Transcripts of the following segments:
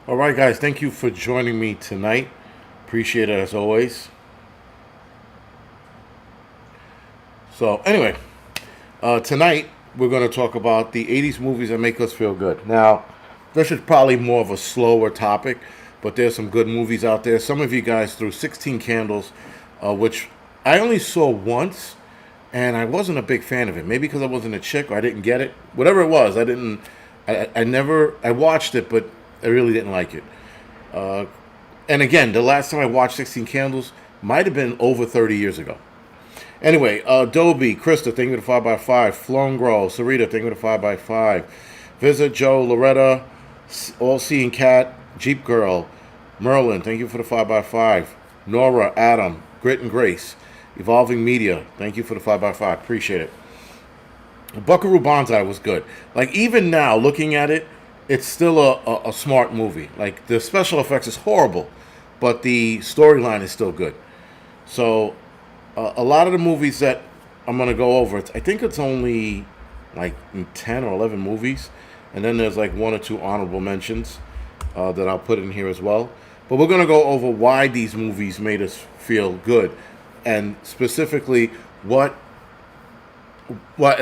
All right, guys, thank you for joining me tonight. Appreciate it as always. So, anyway, tonight we're going to talk about the 80s movies that make us feel good. Now, this is probably more of a slower topic, but there's some good movies out there. Some of you guys threw 16 Candles, which I only saw once, and I wasn't a big fan of it. Maybe because I wasn't a chick or I didn't get it. Whatever it was, I watched it, but I really didn't like it. Uh, and again, the last time I watched 16 Candles might have been over 30 years ago. Anyway, Dobie, Krista, thank you for the 5x5. Flown Grow, Sarita, thank you for the 5x5. Visit Joe, Loretta, All Seeing Cat, Jeep Girl, Merlin, thank you for the 5x5. Nora, Adam, Grit and Grace, Evolving Media, thank you for the 5x5. Appreciate it. Buckaroo Banzai was good. Like, even now, looking at it, it's still a smart movie. Like, the special effects is horrible, but the storyline is still good. So, a lot of the movies that I'm going to go over, I think it's only like 10 or 11 movies. And then there's like one or two honorable mentions that I'll put in here as well. But we're going to go over why these movies made us feel good. And specifically, at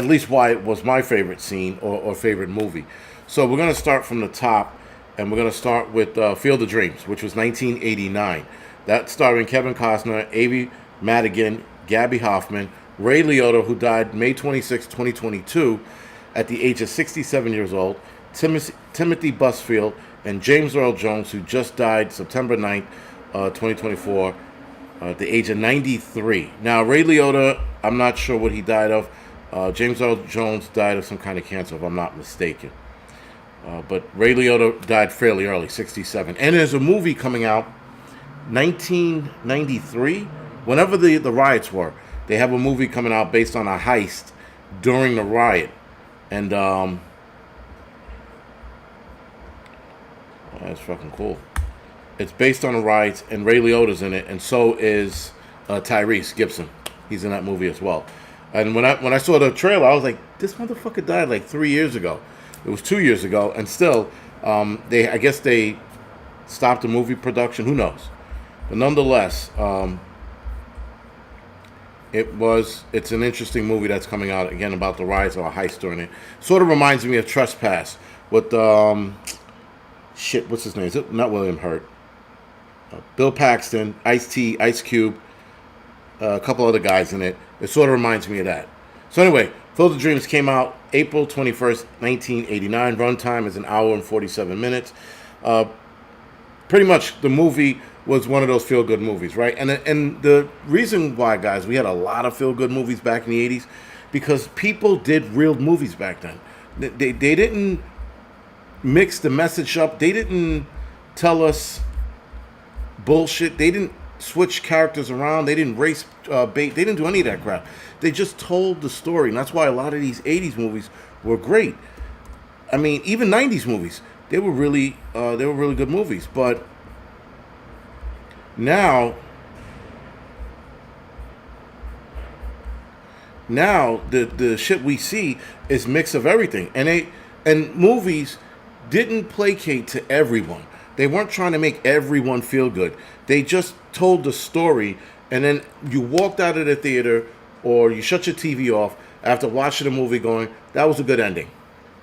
least why it was my favorite scene or favorite movie. So we're going to start from the top. And we're going to start with Field of Dreams, which was 1989. That starring Kevin Costner, Avi Madigan, Gabby Hoffman, Ray Liotta, who died May 26, 2022, at the age of 67 years old, Timothy Busfield, and James Earl Jones, who just died September 9th, 2024, at the age of 93. Now, Ray Liotta, I'm not sure what he died of. James Earl Jones died of some kind of cancer, if I'm not mistaken. But Ray Liotta died fairly early, 67. And there's a movie coming out, 1993. Whenever the riots were, they have a movie coming out based on a heist during the riot. And that's fucking cool. It's based on the riots, and Ray Liotta's in it, and so is Tyrese Gibson. He's in that movie as well. And when I saw the trailer, I was like, this motherfucker died like 3 years ago. It was 2 years ago, and still, I guess they stopped the movie production. Who knows? But nonetheless, it's an interesting movie that's coming out again about the rise of a heist during it. Sort of reminds me of Trespass with what's his name? Is it not William Hurt? Bill Paxton, Ice-T, Ice Cube, a couple other guys in it. It sort of reminds me of that. So anyway, Field of Dreams came out April 21st, 1989. Runtime is an hour and 47 minutes. Pretty much the movie was one of those feel-good movies, right? And the reason why, guys, we had a lot of feel-good movies back in the 80s, because people did real movies back then. They didn't mix the message up. They didn't tell us bullshit. They didn't switch characters around. They didn't race bait. They didn't do any of that crap. They just told the story, and that's why a lot of these 80s movies were great. I mean, even 90s movies, they were really good movies. But now the shit we see is mix of everything, and movies didn't placate to everyone. They weren't trying to make everyone feel good. They just told the story, and then you walked out of the theater or you shut your TV off after watching the movie going, that was a good ending,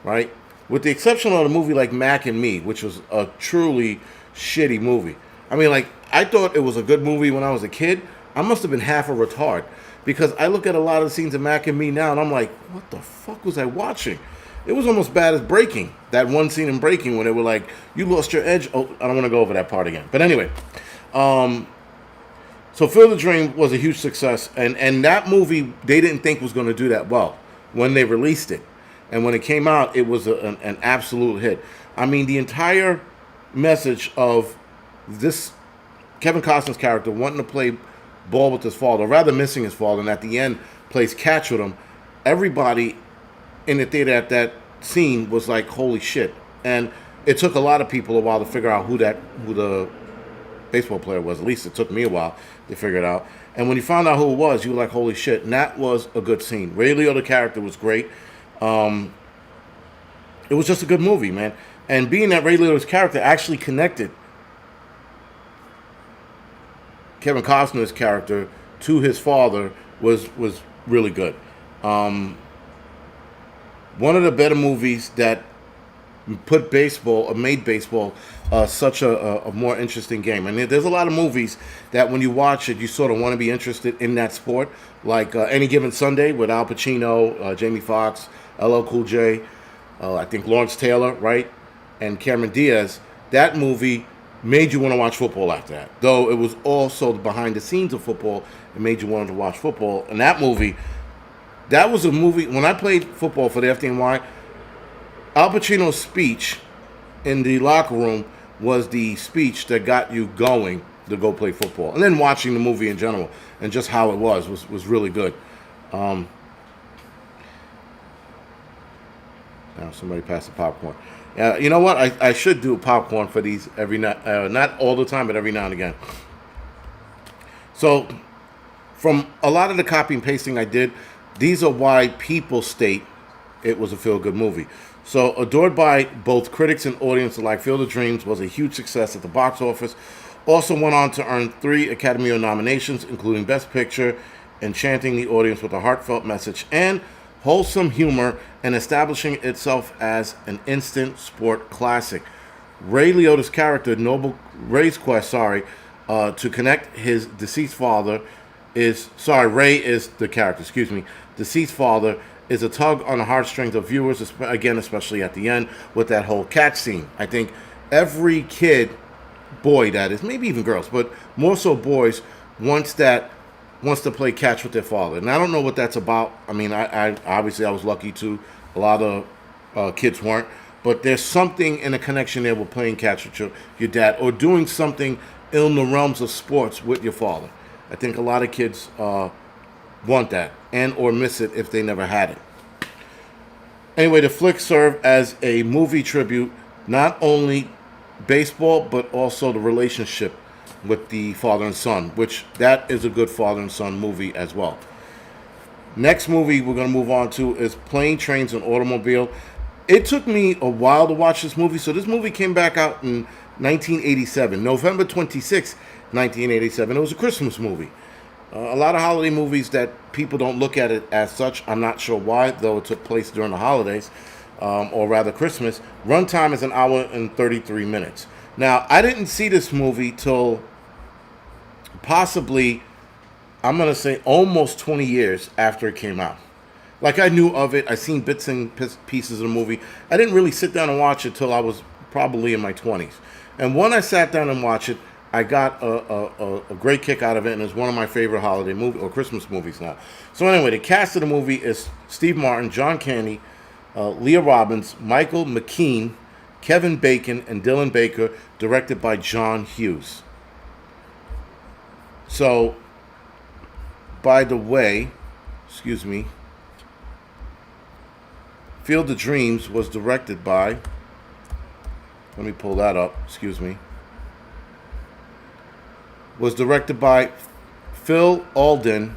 right? With the exception of a movie like Mac and Me, which was a truly shitty movie. I mean, like, I thought it was a good movie when I was a kid. I must have been half a retard, because I look at a lot of the scenes of Mac and Me now, and I'm like, what the fuck was I watching? It was almost bad as Breaking. That one scene in Breaking when they were like, you lost your edge. Oh, I don't want to go over that part again. But anyway, so Field of Dream was a huge success. And that movie, they didn't think was going to do that well when they released it. And when it came out, it was an absolute hit. I mean, the entire message of this Kevin Costner's character wanting to play ball with his father, or rather missing his father, and at the end plays catch with him, everybody in the theater at that scene was like, holy shit. And it took a lot of people a while to figure out who the baseball player was. At least it took me a while to figure it out. And when you found out who it was, you were like, holy shit. And that was a good scene. Ray Liotta character was great. It was just a good movie, man. And being that Ray Liotta's character actually connected Kevin Costner's character to his father was really good. One of the better movies that put baseball or made baseball such a more interesting game. And there's a lot of movies that when you watch it, you sort of want to be interested in that sport, like Any Given Sunday with Al Pacino, Jamie Foxx, LL Cool J, I think Lawrence Taylor, right, and Cameron Diaz. That movie made you want to watch football after that. Though it was also behind the scenes of football, it made you want to watch football. And that was a movie, when I played football for the FDNY, Al Pacino's speech in the locker room was the speech that got you going to go play football. And then watching the movie in general and just how it was really good. Now somebody passed the popcorn. You know what? I should do popcorn for these every night. Not all the time, but every now and again. So, from a lot of the copy and pasting I did, these are why people state it was a feel-good movie. So, adored by both critics and audience alike, Field of Dreams was a huge success at the box office. Also went on to earn 3 Academy Award nominations, including Best Picture, enchanting the audience with a heartfelt message and wholesome humor, and establishing itself as an instant sport classic. Ray Liotta's character, Noble Ray's quest, to connect his deceased father Ray is the character, deceased father, is a tug on the heartstrings of viewers, again, especially at the end, with that whole catch scene. I think every kid, boy that is, maybe even girls, but more so boys, wants to play catch with their father. And I don't know what that's about. I mean, I obviously I was lucky to. A lot of kids weren't. But there's something in a connection there with playing catch with your dad or doing something in the realms of sports with your father. I think a lot of kids want that and or miss it if they never had it. Anyway, the flick served as a movie tribute, not only baseball, but also the relationship with the father and son, which that is a good father and son movie as well. Next movie we're going to move on to is Plane, Trains, and Automobile. It took me a while to watch this movie. So this movie came back out in 1987, November 26, 1987. It was a Christmas movie. A lot of holiday movies that people don't look at it as such. I'm not sure why, though it took place during the holidays, or rather Christmas. Runtime is 1 hour and 33 minutes. Now, I didn't see this movie till possibly, I'm going to say, almost 20 years after it came out. Like, I knew of it. I seen bits and pieces of the movie. I didn't really sit down and watch it till I was probably in my 20s. And when I sat down and watched it, I got a great kick out of it, and it's one of my favorite holiday movie or Christmas movies now. So anyway, the cast of the movie is Steve Martin, John Candy, Leah Robbins, Michael McKean, Kevin Bacon, and Dylan Baker, directed by John Hughes. So, by the way, Field of Dreams was directed by, let me pull that up, was directed by Phil Alden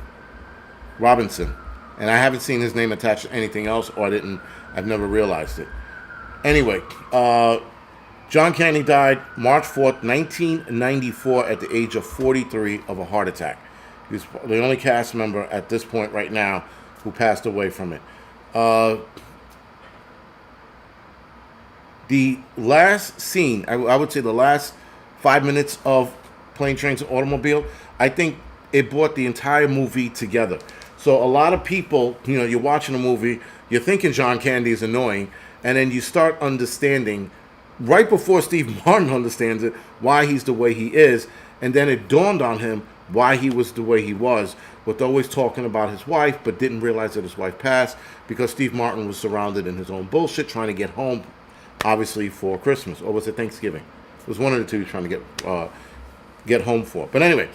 Robinson. And I haven't seen his name attached to anything else, or I've never realized it. Anyway, John Candy died March 4th, 1994 at the age of 43 of a heart attack. He was the only cast member at this point right now who passed away from it. The last scene, I would say the last 5 minutes of Plane, Trains, and Automobile, I think it brought the entire movie together. So a lot of people, you're watching a movie, you're thinking John Candy is annoying, and then you start understanding, right before Steve Martin understands it, why he's the way he is, and then it dawned on him why he was the way he was, with always talking about his wife, but didn't realize that his wife passed, because Steve Martin was surrounded in his own bullshit, trying to get home, obviously, for Christmas, or was it Thanksgiving? It was one of the two trying to get home for. But anyway,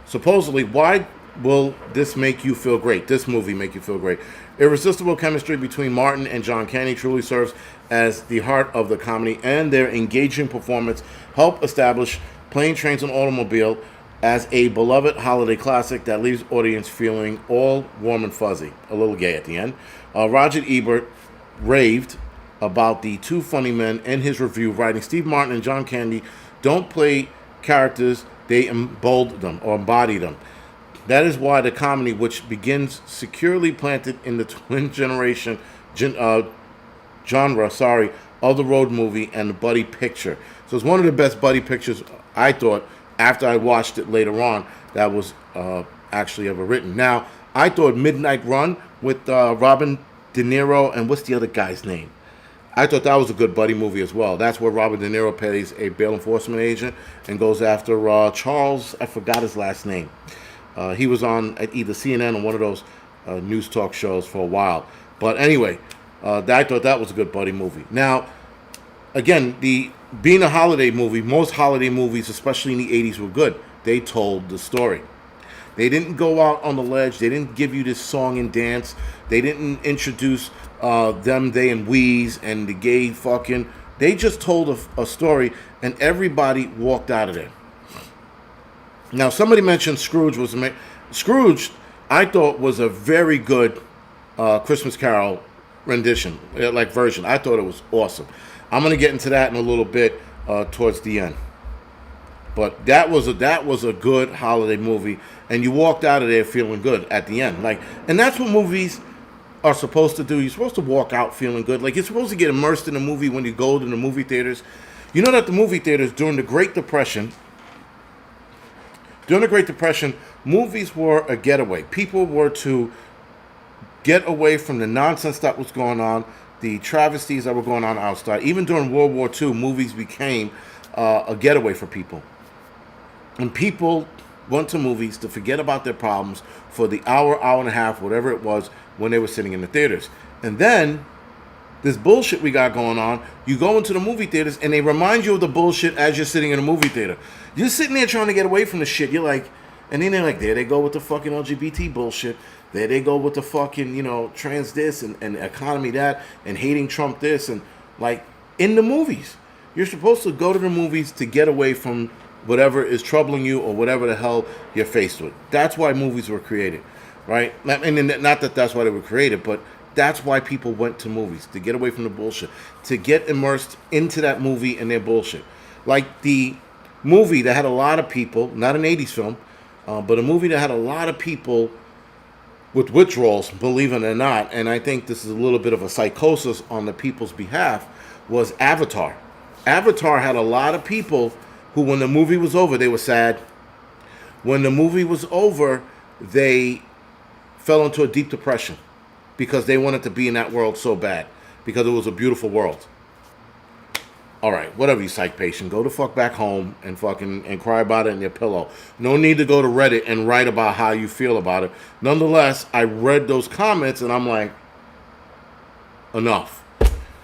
supposedly, why will this make you feel great? This movie make you feel great? Irresistible chemistry between Martin and John Candy truly serves as the heart of the comedy, and their engaging performance help establish Plane, Trains, and Automobile as a beloved holiday classic that leaves audience feeling all warm and fuzzy, a little gay at the end. Roger Ebert raved about the two funny men in his review, writing Steve Martin and John Candy don't play characters, they embody them or embody them. That is why the comedy, which begins securely planted in the twin generation genre, of the road movie and the buddy picture. So it's one of the best buddy pictures, I thought, after I watched it later on, that was actually ever written. Now, I thought Midnight Run with Robin De Niro and what's the other guy's name? I thought that was a good buddy movie as well. That's where Robert De Niro plays a bail enforcement agent and goes after Charles, I forgot his last name. He was on at either CNN or one of those news talk shows for a while. But anyway, I thought that was a good buddy movie. Now, again, being a holiday movie, most holiday movies, especially in the 80s, were good. They told the story. They didn't go out on the ledge. They didn't give you this song and dance. They didn't introduce them, they, and we's and the gay fucking. They just told a story, and everybody walked out of there. Now, somebody mentioned Scrooge was Scrooge, I thought, was a very good Christmas Carol rendition, version. I thought it was awesome. I'm going to get into that in a little bit towards the end. But that was a good holiday movie, and you walked out of there feeling good at the end. And that's what movies are supposed to do. You're supposed to walk out feeling good. You're supposed to get immersed in a movie when you go to the movie theaters. You know that the movie theaters during the Great Depression, movies were a getaway. People were to get away from the nonsense that was going on, the travesties that were going on outside. Even during World War II, movies became a getaway for people. And people went to movies to forget about their problems for the hour and a half, whatever it was, when they were sitting in the theaters. And then, this bullshit we got going on, you go into the movie theaters and they remind you of the bullshit as you're sitting in a movie theater. You're sitting there trying to get away from the shit. You're like, and then they're like, there they go with the fucking LGBT bullshit. There they go with the fucking, trans this and economy that and hating Trump this. And in the movies, you're supposed to go to the movies to get away from whatever is troubling you or whatever the hell you're faced with. That's why movies were created, right? And not that that's why they were created, but that's why people went to movies, to get away from the bullshit, to get immersed into that movie and their bullshit. Like the movie that had a lot of people, not an 80s film, but a movie that had a lot of people with withdrawals, believe it or not, and I think this is a little bit of a psychosis on the people's behalf, was Avatar. Avatar had a lot of people who, when the movie was over, they were sad. When the movie was over, they fell into a deep depression because they wanted to be in that world so bad because it was a beautiful world. All right, whatever, you psych patient, go the fuck back home and cry about it in your pillow. No need to go to Reddit and write about how you feel about it. Nonetheless, I read those comments and I'm like, enough.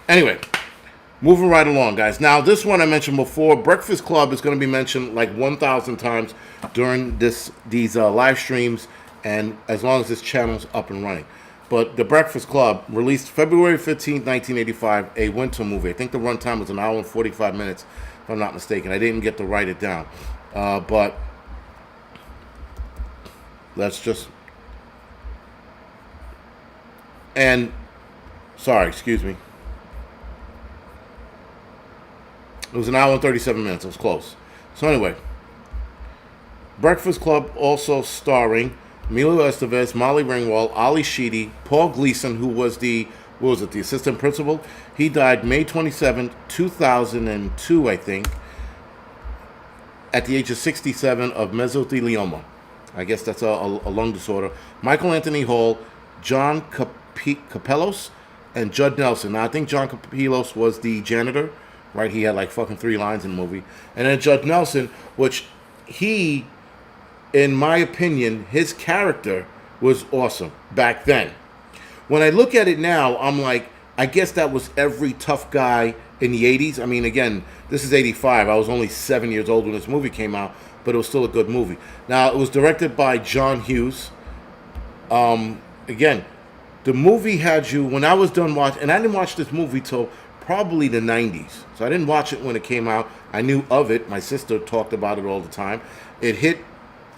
Anyway, moving right along, guys. Now, this one I mentioned before, Breakfast Club is going to be mentioned 1,000 times during these live streams and as long as this channel's up and running. But The Breakfast Club, released February 15th, 1985, a winter movie. I think the runtime was an hour and 45 minutes, if I'm not mistaken. I didn't get to write it down. But let's just... excuse me. It was an hour and 37 minutes. It was close. So anyway, Breakfast Club also starring Emilio Estevez, Molly Ringwald, Ali Sheedy, Paul Gleason, who was the assistant principal. He died May 27, 2002, I think, at the age of 67 of mesothelioma. I guess that's a lung disorder. Michael Anthony Hall, John Capellos, and Judd Nelson. Now, I think John Capellos was the janitor, right? He had 3 lines in the movie. And then Judd Nelson, which he... in my opinion, his character was awesome back then. When I look at it now, I'm like, I guess that was every tough guy in the 80s. I mean, again, this is 85. I was only 7 years old when this movie came out, but it was still a good movie. Now, it was directed by John Hughes. Again, the movie had you, when I was done watching, and I didn't watch this movie till probably the 90s. So I didn't watch it when it came out. I knew of it. My sister talked about it all the time. It hit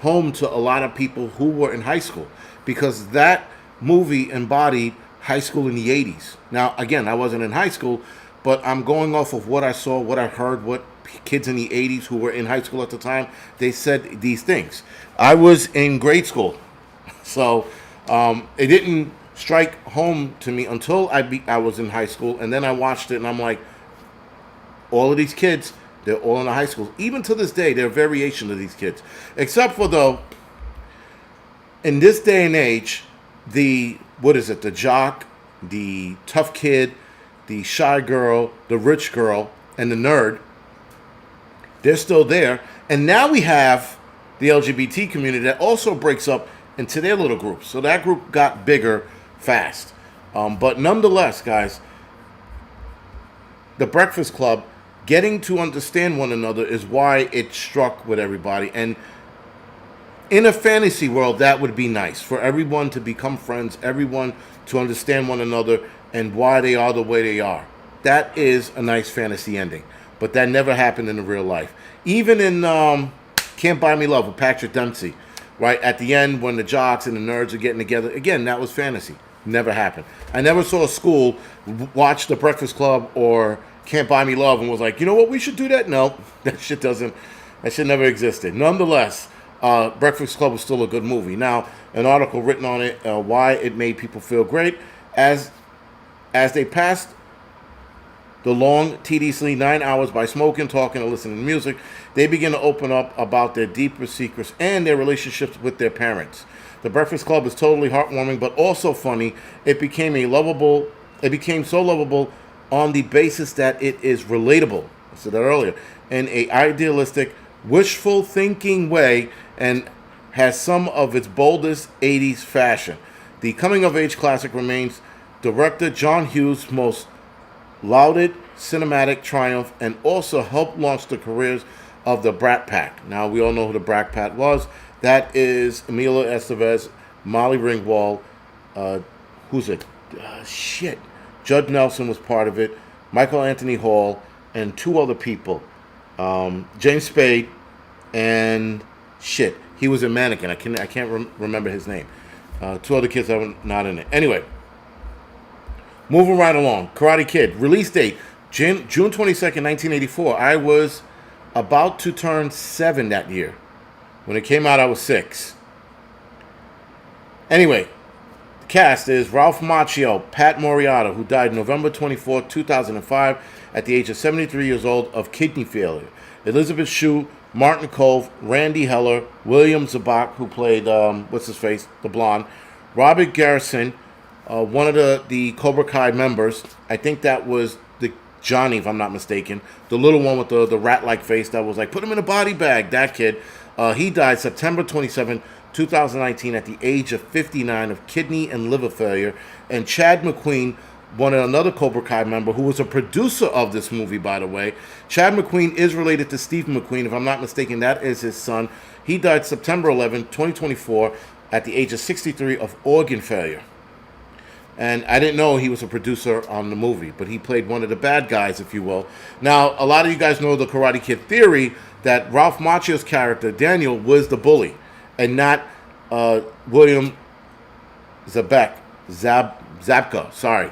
home to a lot of people who were in high school because that movie embodied high school in the 80s. Now, again, I wasn't in high school, but I'm going off of what I saw, what I heard, what kids in the 80s who were in high school at the time, they said these things. I was in grade school, so it didn't strike home to me until I was in high school, and then I watched it, and I'm like, all of these kids, they're all in the high school. Even to this day, there are variations of these kids. Except for, though, in this day and age, the jock, the tough kid, the shy girl, the rich girl, and the nerd, they're still there. And now we have the LGBT community that also breaks up into their little groups. So that group got bigger fast. But nonetheless, guys, the Breakfast Club, getting to understand one another is why it struck with everybody. And in a fantasy world, that would be nice for everyone to become friends, everyone to understand one another and why they are the way they are. That is a nice fantasy ending. But that never happened in the real life. Even in Can't Buy Me Love with Patrick Dempsey, right? At the end, when the jocks and the nerds are getting together, again, that was fantasy. Never happened. I never saw a school watch The Breakfast Club or Can't Buy Me Love and was like, you know what, we should do that? No, that shit never existed. Nonetheless, Breakfast Club was still a good movie. Now, an article written on it, why it made people feel great. As they passed the long, tediously 9 hours by smoking, talking, and listening to music, they begin to open up about their deeper secrets and their relationships with their parents. The Breakfast Club is totally heartwarming, but also funny. It became so lovable on the basis that it is relatable. I said that earlier. In a idealistic, wishful thinking way, and has some of its boldest 80s fashion. The coming-of-age classic remains director John Hughes' most lauded cinematic triumph, and also helped launch the careers of the Brat Pack. Now, we all know who the Brat Pack was. That is Emilio Estevez, Molly Ringwald, who's it? Judd Nelson was part of it, Michael Anthony Hall, and two other people. James Spade, and he was a mannequin. I can't remember his name. Two other kids that were not in it. Anyway, moving right along. Karate Kid, release date, June 22nd, 1984. I was about to turn 7 that year. When it came out, I was 6. Anyway, the cast is Ralph Macchio, Pat Morita, who died November 24, 2005, at the age of 73 years old of kidney failure. Elizabeth Shue, Martin Kove, Randy Heller, William Zabak, who played, the blonde, Robert Garrison, one of the Cobra Kai members. I think that was the Johnny, if I'm not mistaken. The little one with the rat-like face that was like, put him in a body bag, that kid. He died September 27, 2019, at the age of 59 of kidney and liver failure. And Chad McQueen, another Cobra Kai member, who was a producer of this movie, by the way. Chad McQueen is related to Stephen McQueen, if I'm not mistaken. That is his son. He died September 11, 2024, at the age of 63 of organ failure. And I didn't know he was a producer on the movie, but he played one of the bad guys, if you will. Now, a lot of you guys know the Karate Kid theory that Ralph Macchio's character, Daniel, was the bully, and not William Zabka. Sorry.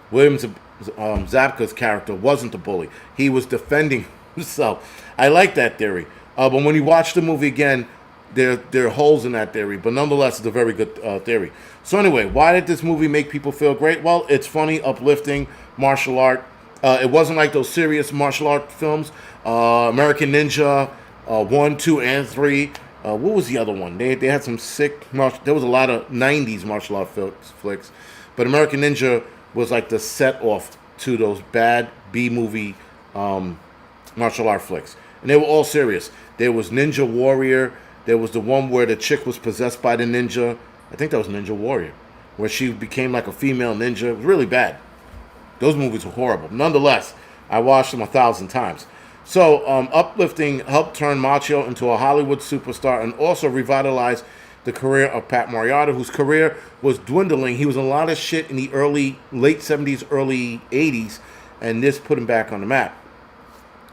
William Zabka's character wasn't the bully. He was defending himself. I like that theory. But when you watch the movie again, there are holes in that theory. But nonetheless, it's a very good theory. So anyway, why did this movie make people feel great? Well, it's funny, uplifting, martial art. It wasn't like those serious martial art films. American Ninja, 1, 2, and 3. What was the other one? They had some sick there was a lot of 90s martial art flicks. But American Ninja was like the set-off to those bad B-movie martial art flicks. And they were all serious. There was Ninja Warrior. There was the one where the chick was possessed by the ninja. I think that was Ninja Warrior, where she became like a female ninja. It was really bad. Those movies were horrible. Nonetheless, I watched them 1,000 times. So, uplifting helped turn Macchio into a Hollywood superstar and also revitalize the career of Pat Morita, whose career was dwindling. He was in a lot of shit in the late 70s, early 80s, and this put him back on the map.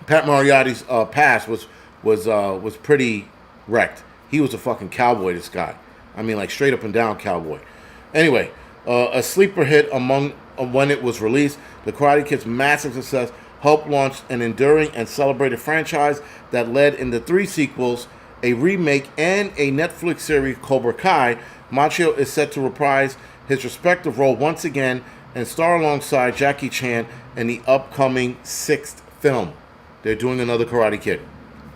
Pat Morita's past was pretty wrecked. He was a fucking cowboy, this guy. I mean, like straight up and down cowboy. Anyway, A sleeper hit among when it was released, The Karate Kid's massive success helped launch an enduring and celebrated franchise that led into 3 sequels, a remake, and a Netflix series, Cobra Kai. Machio is set to reprise his respective role once again and star alongside Jackie Chan in the upcoming 6th film. They're doing another Karate Kid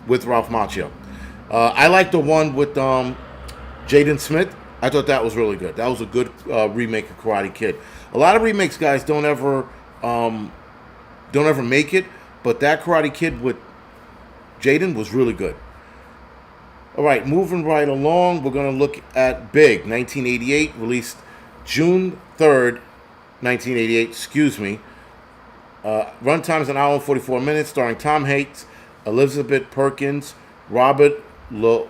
with Ralph Macchio. I like the one with Jaden Smith. I thought that was really good. That was a good remake of Karate Kid. A lot of remakes, guys, don't ever make it, but that Karate Kid with Jaden was really good. All right, moving right along, we're going to look at Big, 1988, released June 3rd, 1988, excuse me. Runtime is an hour and 44 minutes, starring Tom Hanks, Elizabeth Perkins, Robert Loggia.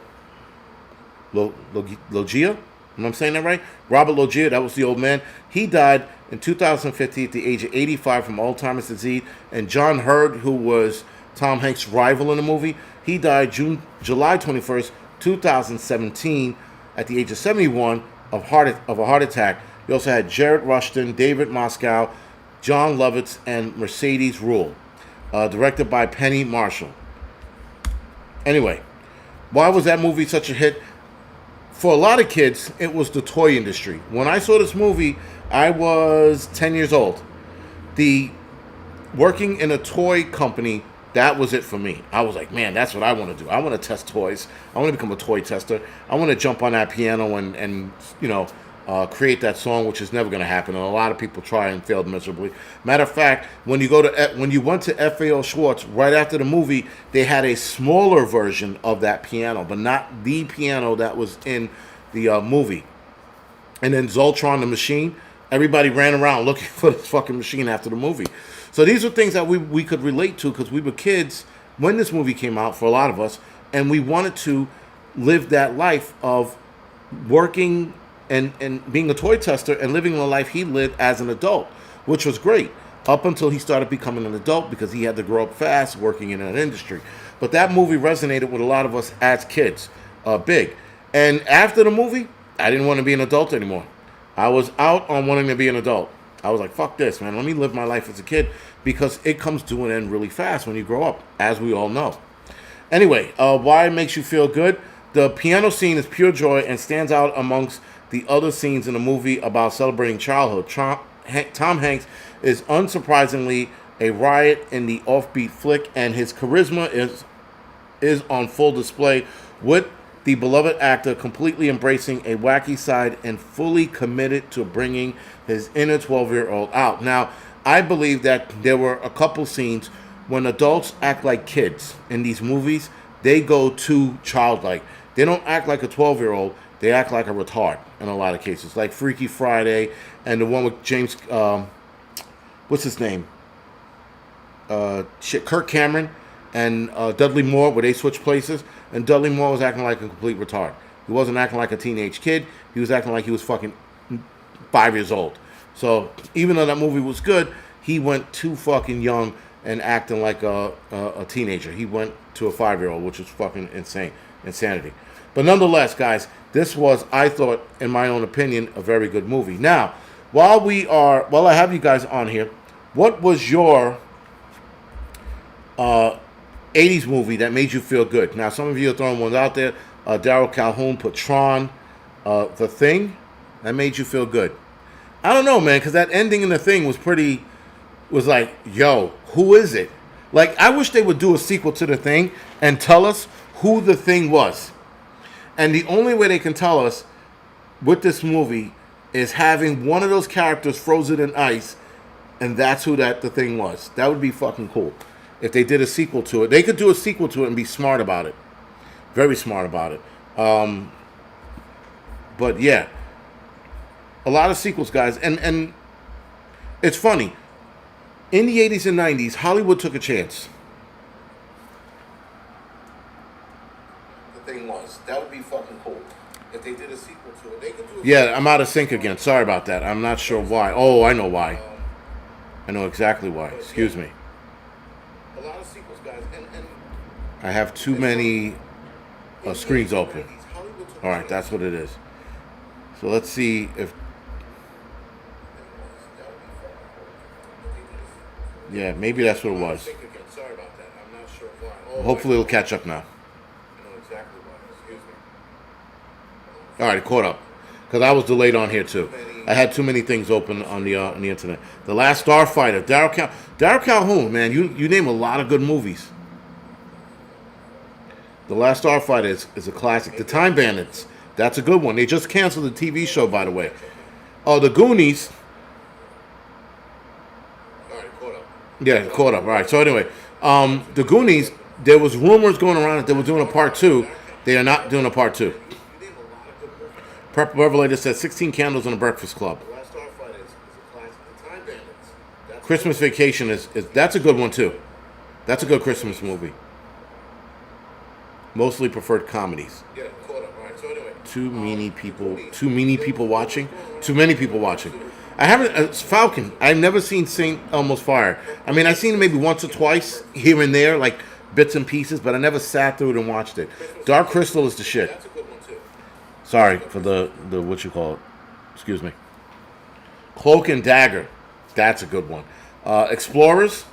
Am I saying that right? Robert Loggia, that was the old man. He died in 2015 at the age of 85 from Alzheimer's disease. And John Hurd, who was Tom Hanks' rival in the movie, he died July 21st, 2017 at the age of 71 of a heart attack. You also had Jared Rushton, David Moscow, John Lovitz, and Mercedes Ruehl. Directed by Penny Marshall. Anyway, why was that movie such a hit? For a lot of kids, it was the toy industry. When I saw this movie, I was 10 years old. Working in a toy company, that was it for me. I was like, man, that's what I want to do. I want to test toys. I want to become a toy tester. I want to jump on that piano and create that song, which is never going to happen. And a lot of people try and failed miserably. Matter of fact, when you went to FAO Schwartz right after the movie, they had a smaller version of that piano, but not the piano that was in the movie. And then Zoltron the machine, everybody ran around looking for this fucking machine after the movie. So these are things that we could relate to because we were kids when this movie came out, for a lot of us, and we wanted to live that life of working and being a toy tester and living the life he lived as an adult, which was great up until he started becoming an adult because he had to grow up fast working in that industry. But that movie resonated with a lot of us as kids, big. And after the movie, I didn't want to be an adult anymore. I was out on wanting to be an adult. I was like, fuck this, man. Let me live my life as a kid because it comes to an end really fast when you grow up, as we all know. Anyway, why it makes you feel good? The piano scene is pure joy and stands out amongst the other scenes in the movie about celebrating childhood. Tom Hanks is unsurprisingly a riot in the offbeat flick, and his charisma is on full display, with the beloved actor completely embracing a wacky side and fully committed to bringing his inner 12-year-old out. Now, I believe that there were a couple scenes when adults act like kids in these movies. They go too childlike. They don't act like a 12-year-old. They act like a retard in a lot of cases, like Freaky Friday and the one with James, what's his name? Kirk Cameron and Dudley Moore, where they switched places, and Dudley Moore was acting like a complete retard. He wasn't acting like a teenage kid. He was acting like he was fucking 5 years old. So even though that movie was good, he went too fucking young and acting like a teenager. He went to a 5-year-old, which was fucking insanity. But nonetheless, guys, this was, I thought, in my own opinion, a very good movie. Now, while I have you guys on here, what was your 80s movie that made you feel good? Now, some of you are throwing ones out there. Daryl Calhoun put Tron, The Thing. That made you feel good. I don't know, man, because that ending in The Thing was like, yo, who is it? Like, I wish they would do a sequel to The Thing and tell us who The Thing was. And the only way they can tell us with this movie is having one of those characters frozen in ice, and that's who The Thing was. That would be fucking cool. If they did a sequel to it. They could do a sequel to it and be smart about it. Very smart about it. But yeah. A lot of sequels, guys. And it's funny. In the 80s and 90s, Hollywood took a chance. The thing was, that would be fucking cool. If they did a sequel to it, they could do a Yeah, I'm out of sync again. Sorry about that. I'm not sure why. Oh, I know why. I know exactly why. Excuse me. A lot of sequels, guys. And I have too many screens open. All right, that's what it is. So let's see if Yeah, maybe that's what it was. Think again. Sorry about that. I'm not sure why. Oh, Hopefully it'll catch up now. I know exactly why. Excuse me. All right, it caught up. Because I was delayed on here too. I had too many things open on the internet. The Last Starfighter, Daryl Calhoun, man, you name a lot of good movies. The Last Starfighter is a classic. The Time Bandits, that's a good one. They just canceled the TV show, by the way. Oh, the Goonies. All right, caught up. Yeah, caught up. All right. So anyway, the Goonies. There was rumors going around that they were doing a part 2. They are not doing a part 2. Prep Revelator said 16 Candles in a Breakfast Club. The Last Starfighter is a classic. The Time Bandits. Christmas Vacation is that's a good one too. That's a good Christmas movie. Mostly preferred comedies. Yeah, caught up. All right. So anyway. Too many people watching. Too many people watching. I haven't. Falcon. I've never seen St. Elmo's Fire. I mean, I've seen it maybe once or twice here and there, like bits and pieces, but I never sat through it and watched it. Dark Crystal is the shit. That's a good one too. Sorry for the what you call it. Excuse me. Cloak and Dagger. That's a good one. Explorers,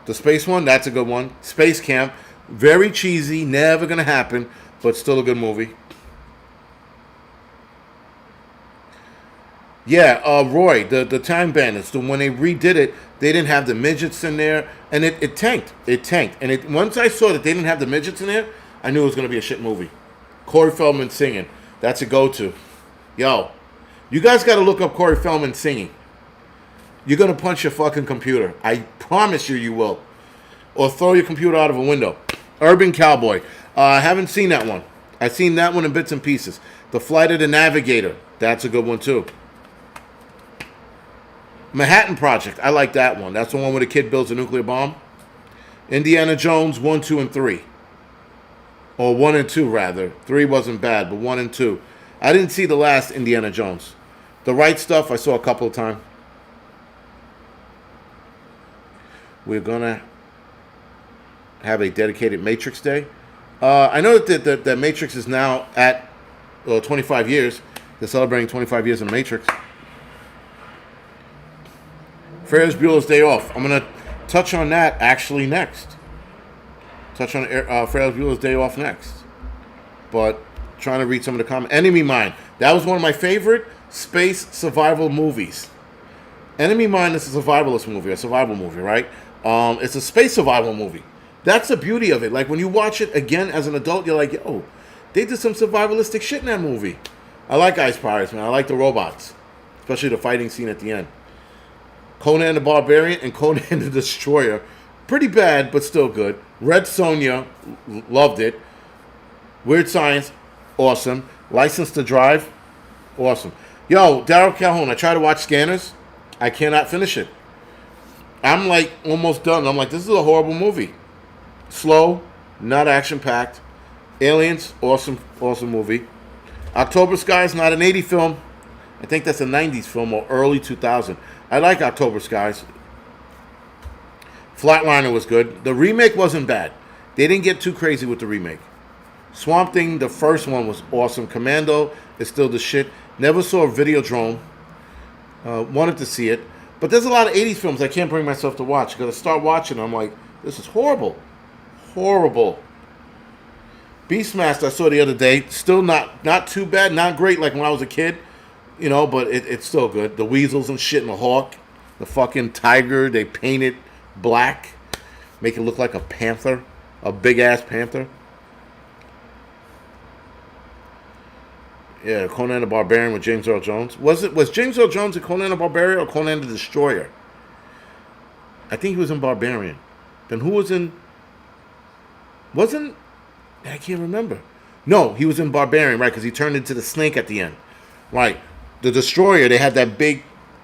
the space one. That's a good one. Space Camp. Very cheesy. Never gonna happen, but still a good movie. Yeah, Roy, the Time Bandits. When they redid it, they didn't have the midgets in there, and it tanked. It tanked. And once I saw that they didn't have the midgets in there, I knew it was gonna be a shit movie. Corey Feldman singing. That's a go-to. Yo, you guys got to look up Corey Feldman singing. You're going to punch your fucking computer. I promise you will. Or throw your computer out of a window. Urban Cowboy. I haven't seen that one. I've seen that one in bits and pieces. The Flight of the Navigator. That's a good one, too. Manhattan Project. I like that one. That's the one where the kid builds a nuclear bomb. Indiana Jones 1, 2, and 3. Or 1 and 2, rather. 3 wasn't bad, but 1 and 2. I didn't see the last Indiana Jones. The Right Stuff, I saw a couple of times. We're going to have a dedicated Matrix Day. I know that Matrix is now at 25 years. They're celebrating 25 years in the Matrix. Ferris Bueller's Day Off. I'm going to touch on that actually next. Touch on Ferris Bueller's Day Off next. But trying to read some of the comments. Enemy Mine. That was one of my favorite space survival movies. Enemy Mine is a survivalist movie, a survival movie, right? It's a space survival movie. That's the beauty of it. Like when you watch it again as an adult, you're like, yo, they did some survivalistic shit in that movie. I like Ice Pirates, man. I like the robots. Especially the fighting scene at the end. Conan the Barbarian and Conan the Destroyer. Pretty bad, but still good. Red Sonja, loved it. Weird Science, awesome. License to Drive, awesome. Yo, Daryl Calhoun, I try to watch Scanners. I cannot finish it. I'm like almost done. I'm like, this is a horrible movie. Slow, not action-packed. Aliens, awesome movie. October Sky is not an 80s film. I think that's a 90s film or early 2000. I like October Skies. Flatliner was good. The remake wasn't bad. They didn't get too crazy with the remake. Swamp Thing, the first one, was awesome. Commando is still the shit. Never saw Videodrome. Wanted to see it. But there's a lot of 80s films I can't bring myself to watch. Because I start watching, I'm like, this is horrible. Horrible. Beastmaster I saw the other day. Still not too bad. Not great like when I was a kid. You know, but it's still good. The weasels and shit and the hawk. The fucking tiger, they paint it black. Make it look like a panther. A big-ass panther. Yeah, Conan the Barbarian with James Earl Jones. Was James Earl Jones in Conan the Barbarian or Conan the Destroyer? I think he was in Barbarian. Then who was in... I can't remember. No, he was in Barbarian, right, because he turned into the snake at the end. Right. The Destroyer, they had that big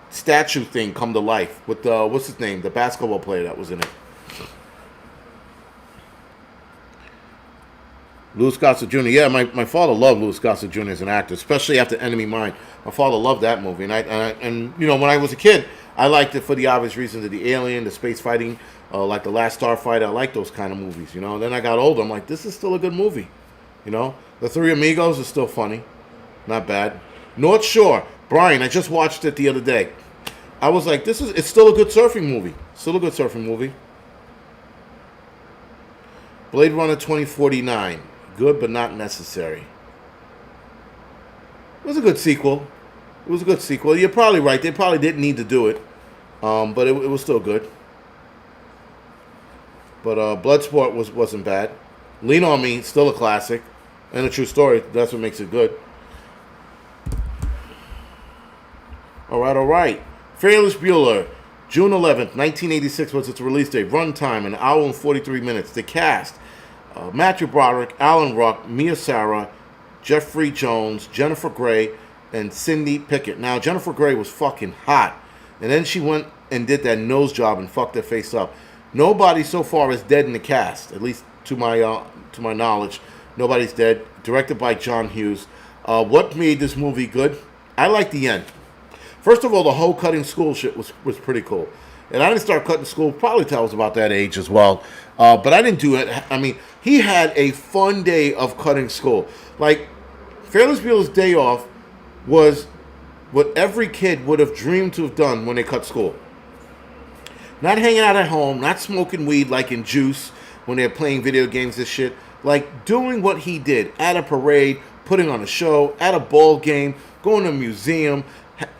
statue thing come to life with the, what's his name? The basketball player that was in it. Louis Gossett Jr. Yeah, my father loved Louis Gossett Jr. as an actor, especially after Enemy Mine. My father loved that movie, and you know, when I was a kid, I liked it for the obvious reasons of the alien, the space fighting, like The Last Starfighter. I like those kind of movies, you know. And then I got older, I'm like, this is still a good movie, you know. The Three Amigos is still funny, not bad. North Shore, Brian, I just watched it the other day. I was like, it's still a good surfing movie. Still a good surfing movie. Blade Runner 2049. Good but not necessary. It was a good sequel. It was a good sequel. You're probably right. They probably didn't need to do it. But it was still good. But Bloodsport wasn't bad. Lean on Me, still a classic. And a true story. That's what makes it good. Alright. Ferris Bueller, June 11th, 1986 was its release date. Runtime, an hour and 43 minutes. The cast, Matthew Broderick, Alan Ruck, Mia Sara, Jeffrey Jones, Jennifer Grey, and Cindy Pickett. Now, Jennifer Grey was fucking hot. And then she went and did that nose job and fucked her face up. Nobody so far is dead in the cast, at least to my knowledge. Nobody's dead. Directed by John Hughes. What made this movie good? I like the end. First of all, the whole cutting school shit was pretty cool. And I didn't start cutting school probably till I was about that age as well. But I didn't do it. I mean, he had a fun day of cutting school. Like, Ferris Bueller's Day Off was what every kid would have dreamed to have done when they cut school. Not hanging out at home, not smoking weed like in Juice when they're playing video games and shit. Like, doing what he did at a parade, putting on a show, at a ball game, going to a museum,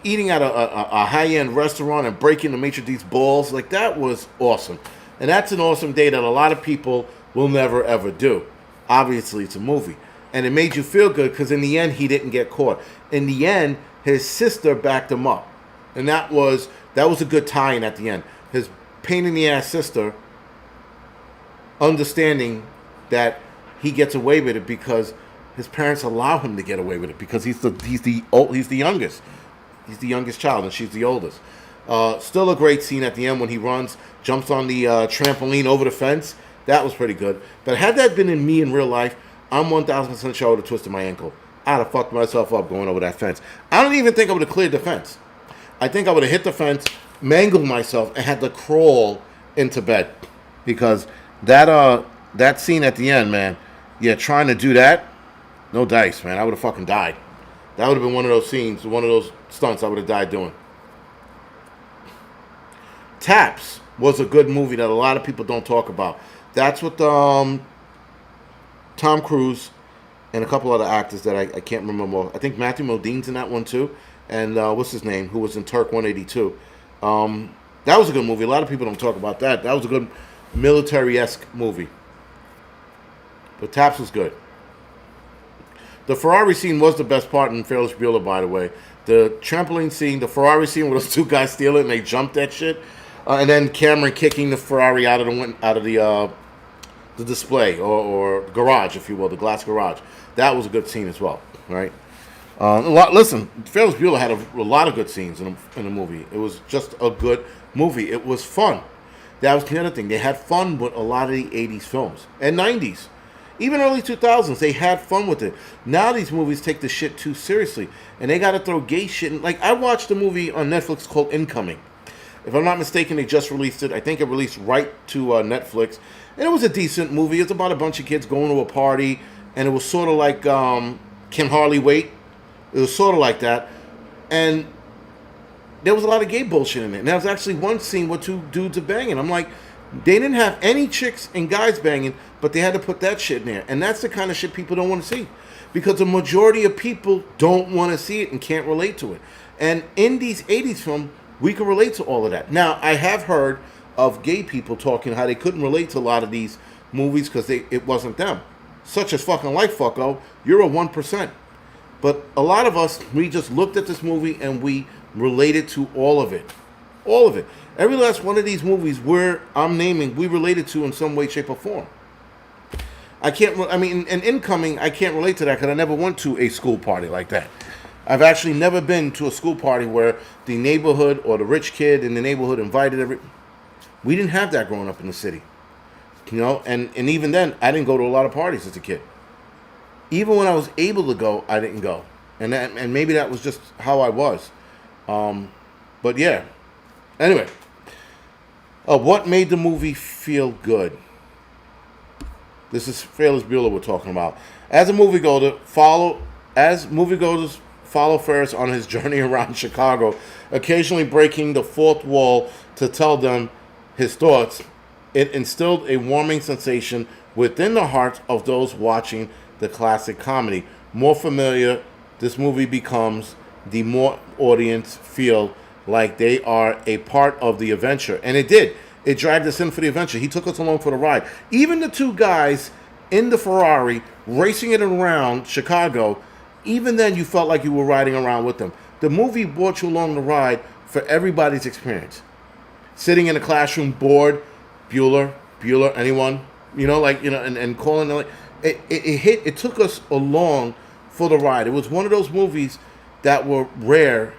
eating at a high-end restaurant and breaking the maitre d's balls. Like, that was awesome. And that's an awesome day that a lot of people will never, ever do. Obviously, it's a movie. And it made you feel good because in the end, he didn't get caught. In the end, his sister backed him up. And that was a good tie-in at the end. His pain-in-the-ass sister understanding that he gets away with it because his parents allow him to get away with it because he's the youngest. He's the youngest child, and she's the oldest. Still a great scene at the end when he jumps on the trampoline over the fence. That was pretty good. But had that been in me in real life, I'm 1,000% sure I would have twisted my ankle. I'd have fucked myself up going over that fence. I don't even think I would have cleared the fence. I think I would have hit the fence, mangled myself, and had to crawl into bed. Because that scene at the end, man, yeah, trying to do that, no dice, man. I would have fucking died. That would have been one of those scenes, one of those stunts I would have died doing. Taps was a good movie that a lot of people don't talk about. That's with Tom Cruise and a couple other actors that I can't remember. I think Matthew Modine's in that one too. And what's his name? Who was in Turk 182. That was a good movie. A lot of people don't talk about that. That was a good military-esque movie. But Taps was good. The Ferrari scene was the best part in Ferris Bueller, by the way. The trampoline scene, the Ferrari scene where those two guys steal it and they jump that shit. And then Cameron kicking the Ferrari out of the display or garage, if you will, the glass garage. That was a good scene as well, right? Listen, Ferris Bueller had a lot of good scenes in the movie. It was just a good movie. It was fun. That was the other thing. They had fun with a lot of the 80s films and 90s. Even early 2000s, they had fun with it. Now these movies take the shit too seriously. And they got to throw gay shit in. Like, I watched a movie on Netflix called Incoming. If I'm not mistaken, they just released it. I think it released right to Netflix. And it was a decent movie. It's about a bunch of kids going to a party. And it was sort of like Can Hardly Wait. It was sort of like that. And there was a lot of gay bullshit in it. And there was actually one scene where two dudes are banging. I'm like, they didn't have any chicks and guys banging, but they had to put that shit in there. And that's the kind of shit people don't want to see. Because the majority of people don't want to see it and can't relate to it. And in these 80s films, we can relate to all of that. Now, I have heard of gay people talking how they couldn't relate to a lot of these movies because it wasn't them. Such as fucking like fucko, you're a 1%. But a lot of us, we just looked at this movie and we related to all of it. All of it. Every last one of these movies I'm naming, we related to in some way, shape, or form. In Incoming, I can't relate to that because I never went to a school party like that. I've actually never been to a school party where the neighborhood or the rich kid in the neighborhood invited We didn't have that growing up in the city. You know, and even then, I didn't go to a lot of parties as a kid. Even when I was able to go, I didn't go. And maybe that was just how I was. But yeah. Anyway. What made the movie feel good? This is Ferris Bueller we're talking about. As moviegoers follow Ferris on his journey around Chicago, occasionally breaking the fourth wall to tell them his thoughts. It instilled a warming sensation within the hearts of those watching the classic comedy. More familiar this movie becomes, the more audience feel like they are a part of the adventure. And it did. It dragged us in for the adventure. He took us along for the ride. Even the two guys in the Ferrari racing it around Chicago, even then you felt like you were riding around with them. The movie brought you along the ride for everybody's experience. Sitting in a classroom bored, Bueller, anyone, and calling, like, it took us along for the ride. It was one of those movies that were rare,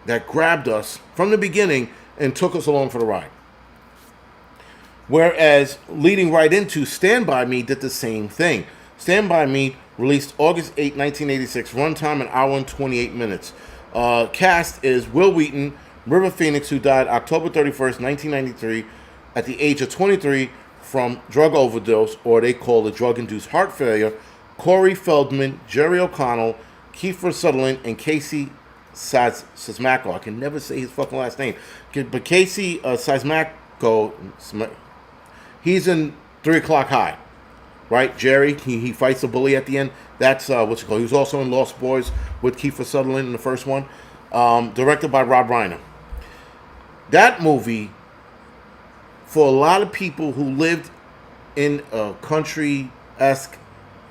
that grabbed us from the beginning and took us along for the ride. Whereas leading right into Stand By Me did the same thing. Stand By Me released August 8, 1986, runtime an hour and 28 minutes. Cast is Will Wheaton, River Phoenix, who died October 31st, 1993, at the age of 23 from drug overdose, or they call it drug-induced heart failure. Corey Feldman, Jerry O'Connell, Kiefer Sutherland, and Casey Siemaszko. I can never say his fucking last name. But Casey Siemaszko, he's in 3 O'Clock High, right? Jerry, he fights the bully at the end. That's what's it called. He was also in Lost Boys with Kiefer Sutherland in the first one. Directed by Rob Reiner. That movie, for a lot of people who lived in a country-esque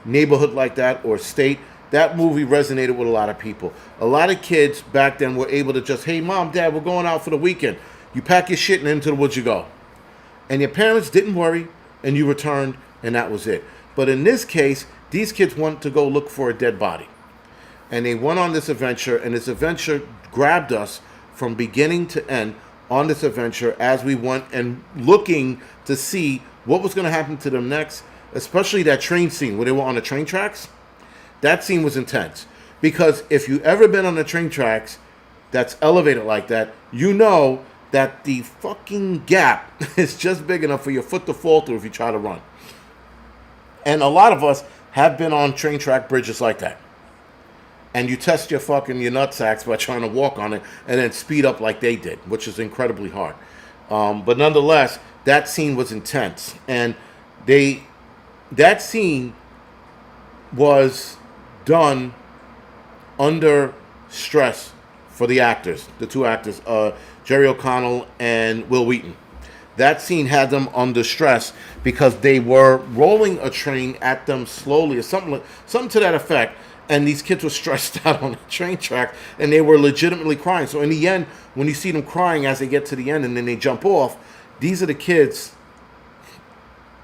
neighborhood like that, or state, that movie resonated with a lot of people. A lot of kids back then were able to just, hey, Mom, Dad, we're going out for the weekend. You pack your shit and into the woods you go. And your parents didn't worry, and you returned, and that was it. But in this case, these kids went to go look for a dead body. And they went on this adventure, and this adventure grabbed us from beginning to end on this adventure as we went and looking to see what was going to happen to them next, especially that train scene where they were on the train tracks. That scene was intense, because if you've ever been on the train tracks that's elevated like that, you know that the fucking gap is just big enough for your foot to fall through if you try to run. And a lot of us have been on train track bridges like that. And you test your nutsacks by trying to walk on it and then speed up like they did, which is incredibly hard. But nonetheless, that scene was intense. And that scene was done under stress for the actors, the two actors, Jerry O'Connell and Will Wheaton. That scene had them under stress because they were rolling a train at them slowly, or something to that effect. And these kids were stressed out on the train track, and they were legitimately crying. So in the end, when you see them crying as they get to the end and then they jump off, these are the kids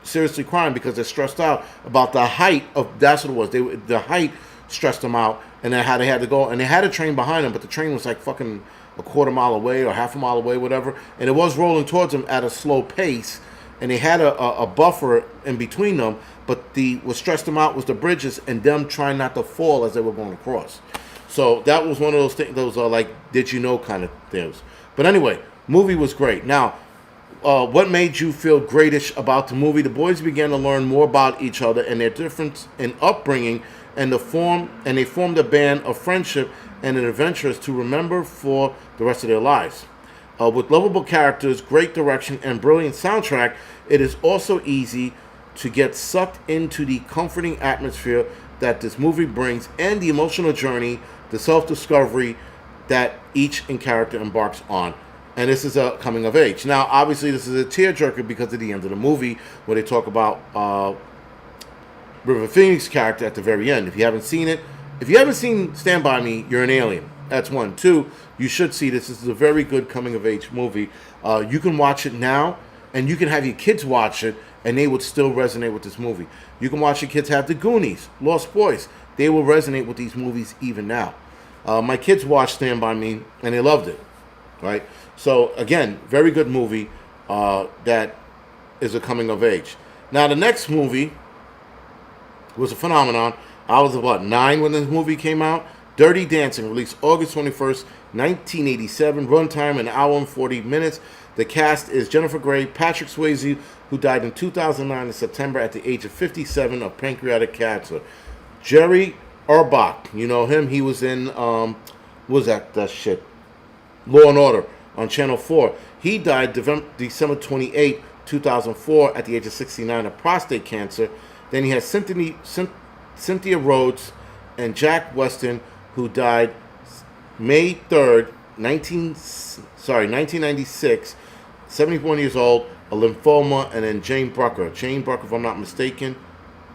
seriously crying because they're stressed out about the height of, that's what it was. The height stressed them out, and then how they had to go. And they had a train behind them, but the train was like fucking a quarter mile away or half a mile away, whatever. And it was rolling towards them at a slow pace, and they had a buffer in between them. But what stressed them out was the bridges and them trying not to fall as they were going across. So that was one of those things, those are like, did you know kind of things. But anyway, movie was great. Now, what made you feel greatish about the movie? The boys began to learn more about each other and their difference in upbringing, and they formed a band of friendship and an adventurous to remember for the rest of their lives. With lovable characters, great direction, and brilliant soundtrack, it is also easy to get sucked into the comforting atmosphere that this movie brings, and the emotional journey, the self-discovery that each in character embarks on. And this is a coming of age. Now, obviously, this is a tearjerker because of the end of the movie, where they talk about River Phoenix character at the very end. If you haven't seen it, if you haven't seen Stand By Me, you're an alien. That's one. Two, you should see this. This is a very good coming of age movie. You can watch it now, and you can have your kids watch it, and they would still resonate with this movie. You can watch your kids have the Goonies, Lost Boys. They will resonate with these movies even now. My kids watched Stand By Me, and they loved it, right? So, again, very good movie that is a coming of age. Now, the next movie was a phenomenon. I was about 9 when this movie came out. Dirty Dancing, released August 21st, 1987. Runtime, an hour and 40 minutes. The cast is Jennifer Grey, Patrick Swayze, who died in 2009 in September at the age of 57 of pancreatic cancer. Jerry Urbach. You know him. He was in what was that shit? Law and Order on Channel 4. He died December 28, 2004 at the age of 69 of prostate cancer. Then he has Cynthia Rhodes and Jack Weston, who died May 3rd, 1996, 71 years old, a lymphoma. And then Jane Brucker. Jane Brucker, if I'm not mistaken,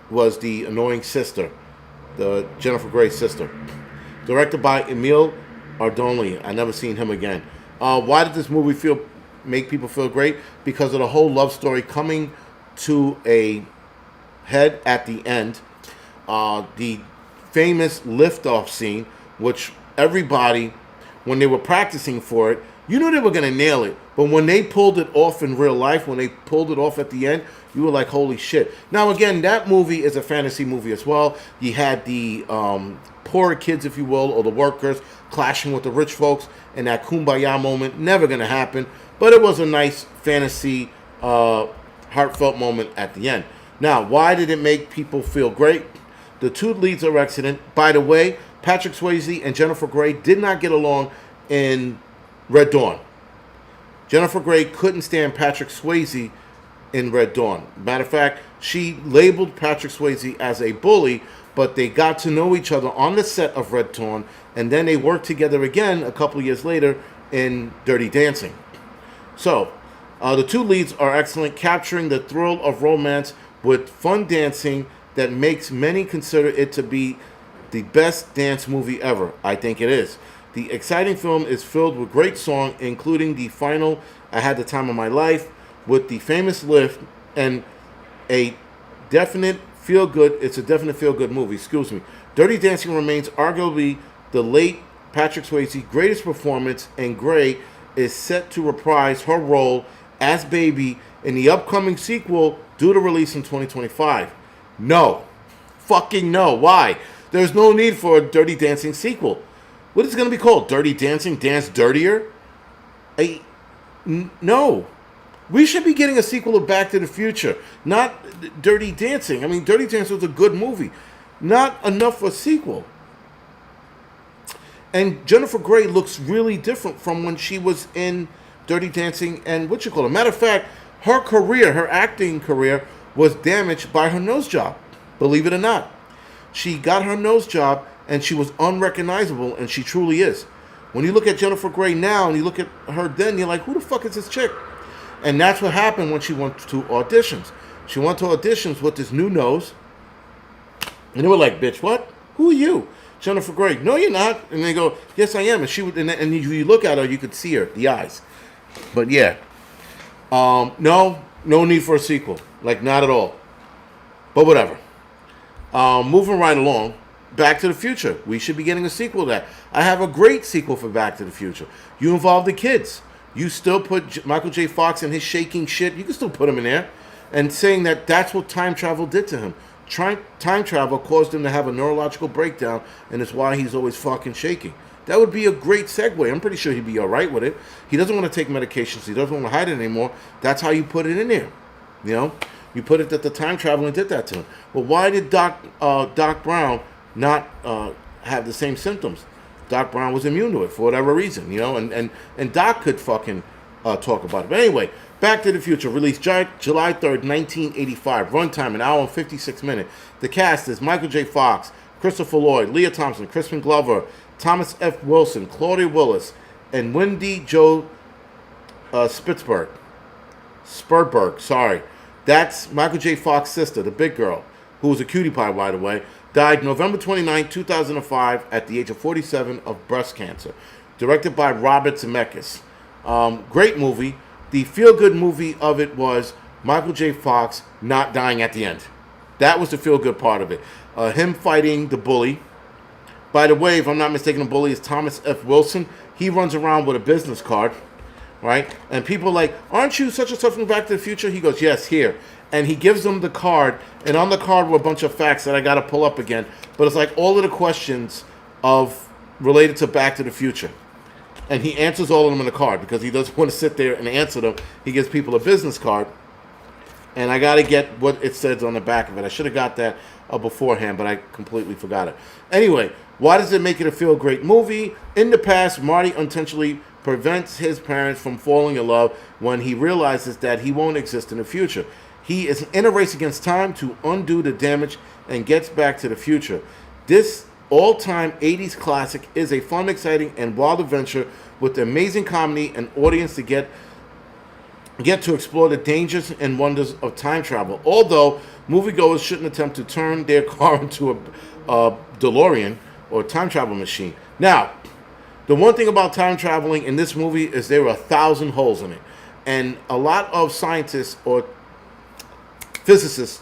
was the annoying sister, the Jennifer Grey sister. Directed by Emile Ardoli. I never seen him again. Why did this movie make people feel great? Because of the whole love story coming to a head at the end. The famous liftoff scene, which everybody, when they were practicing for it, you knew they were going to nail it. But when they pulled it off in real life, when they pulled it off at the end, you were like, holy shit. Now, again, that movie is a fantasy movie as well. You had the poorer kids, if you will, or the workers clashing with the rich folks, and that kumbaya moment, never going to happen. But it was a nice fantasy, heartfelt moment at the end. Now, why did it make people feel great? The two leads are excellent. By the way, Patrick Swayze and Jennifer Grey did not get along in Red Dawn. Jennifer Grey couldn't stand Patrick Swayze in Red Dawn. Matter of fact, she labeled Patrick Swayze as a bully, but they got to know each other on the set of Red Dawn, and then they worked together again a couple of years later in Dirty Dancing. So, the two leads are excellent, capturing the thrill of romance with fun dancing that makes many consider it to be the best dance movie ever. I think it is. The exciting film is filled with great songs, including the final I Had the Time of My Life, with the famous lift, and a definite feel-good. It's a definite feel-good movie, excuse me. Dirty Dancing remains arguably the late Patrick Swayze's greatest performance, and Grey is set to reprise her role as Baby in the upcoming sequel due to release in 2025. No. Fucking no. Why? There's no need for a Dirty Dancing sequel. What is it going to be called? Dirty Dancing? Dance Dirtier? No. We should be getting a sequel of Back to the Future, not Dirty Dancing. I mean, Dirty Dancing was a good movie. Not enough for a sequel. And Jennifer Grey looks really different from when she was in Dirty Dancing and Matter of fact, her career, her acting career, was damaged by her nose job. Believe it or not. She got her nose job and she was unrecognizable, and she truly is. When you look at Jennifer Grey now and you look at her then, you're like, who the fuck is this chick? And that's what happened when she went to auditions. She went to auditions with this new nose, and they were like, bitch, what? Who are you? Jennifer Grey. No, you're not. And they go, yes, I am. And she would, and you look at her, you could see her, the eyes. But yeah. No need for a sequel. Like, not at all. But whatever. Moving right along. Back to the Future. We should be getting a sequel to that. I have a great sequel for Back to the Future. You involve the kids. You still put Michael J. Fox and his shaking shit. You can still put him in there. And saying that that's what time travel did to him. Time travel caused him to have a neurological breakdown, and it's why he's always fucking shaking. That would be a great segue. I'm pretty sure he'd be all right with it. He doesn't want to take medications. He doesn't want to hide it anymore. That's how you put it in there. You know? You put it that the time traveling did that to him. Well, why did Doc Brown not have the same symptoms? Doc Brown was immune to it for whatever reason, you know, and Doc could fucking talk about it. But anyway, Back to the Future, released July 3rd, 1985. Runtime, an hour and 56 minutes. The cast is Michael J. Fox, Christopher Lloyd, Leah Thompson, Crispin Glover, Thomas F. Wilson, Claudia Willis, and Wendy Jo Spurberg, sorry. That's Michael J. Fox's sister, the big girl, who was a cutie pie, by the way. Died November 29, 2005, at the age of 47 of breast cancer. Directed by Robert Zemeckis. Great movie. The feel-good movie of it was Michael J. Fox not dying at the end. That was the feel-good part of it. Him fighting the bully. By the way, if I'm not mistaken, the bully is Thomas F. Wilson. He runs around with a business card, right? And people are like, aren't you such and such from Back to the Future? He goes, yes, here. And he gives them the card, and on the card were a bunch of facts that I got to pull up again. But it's like all of the questions related to Back to the Future. And he answers all of them in the card because he doesn't want to sit there and answer them. He gives people a business card. And I got to get what it says on the back of it. I should have got that beforehand, but I completely forgot it. Anyway, why does it make it a feel-great movie? In the past, Marty unintentionally prevents his parents from falling in love when he realizes that he won't exist in the future. He is in a race against time to undo the damage and gets back to the future. This all-time 80s classic is a fun, exciting, and wild adventure with amazing comedy and audience to get to explore the dangers and wonders of time travel. Although moviegoers shouldn't attempt to turn their car into a DeLorean or time travel machine. Now, the one thing about time traveling in this movie is there were 1,000 holes in it. And a lot of scientists or physicists,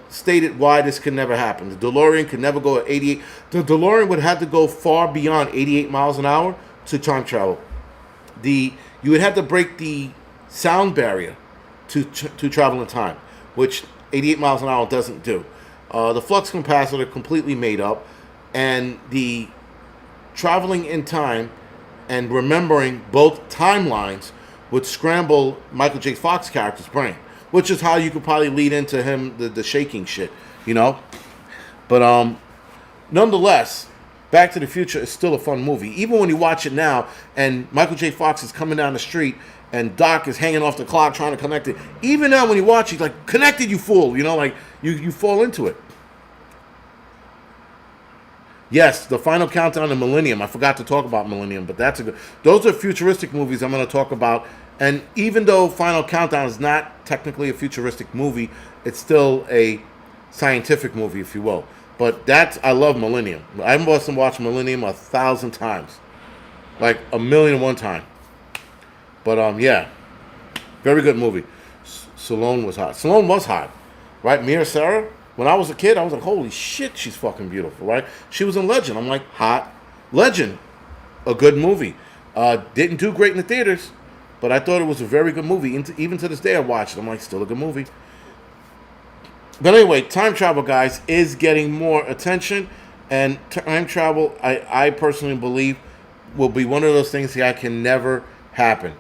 stated why this could never happen. The DeLorean could never go at 88. The DeLorean would have to go far beyond 88 miles an hour to time travel. You would have to break the sound barrier to travel in time, which 88 miles an hour doesn't do. The flux capacitor completely made up, and the traveling in time and remembering both timelines would scramble Michael J. Fox character's brain, which is how you could probably lead into him the shaking shit, But nonetheless, Back to the Future is still a fun movie. Even when you watch it now and Michael J. Fox is coming down the street and Doc is hanging off the clock trying to connect it. Even now when you watch it, he's like, connected, you fool. You fall into it. Yes, the final countdown to Millennium. I forgot to talk about Millennium, but those are futuristic movies I'm going to talk about. And even though Final Countdown is not technically a futuristic movie, it's still a scientific movie, if you will. But I love Millennium. I must have watched Millennium 1,000 times. Like 1,000,001 time. But, yeah. Very good movie. Stallone was hot. Stallone was hot. Right? Mia Sarah? When I was a kid, I was like, holy shit, she's fucking beautiful, right? She was in Legend. I'm like, hot. Legend. A good movie. Didn't do great in the theaters, but I thought it was a very good movie. Even to this day, I watched it. I'm like, still a good movie. But anyway, time travel, guys, is getting more attention. And time travel, I personally believe, will be one of those things that can never happen.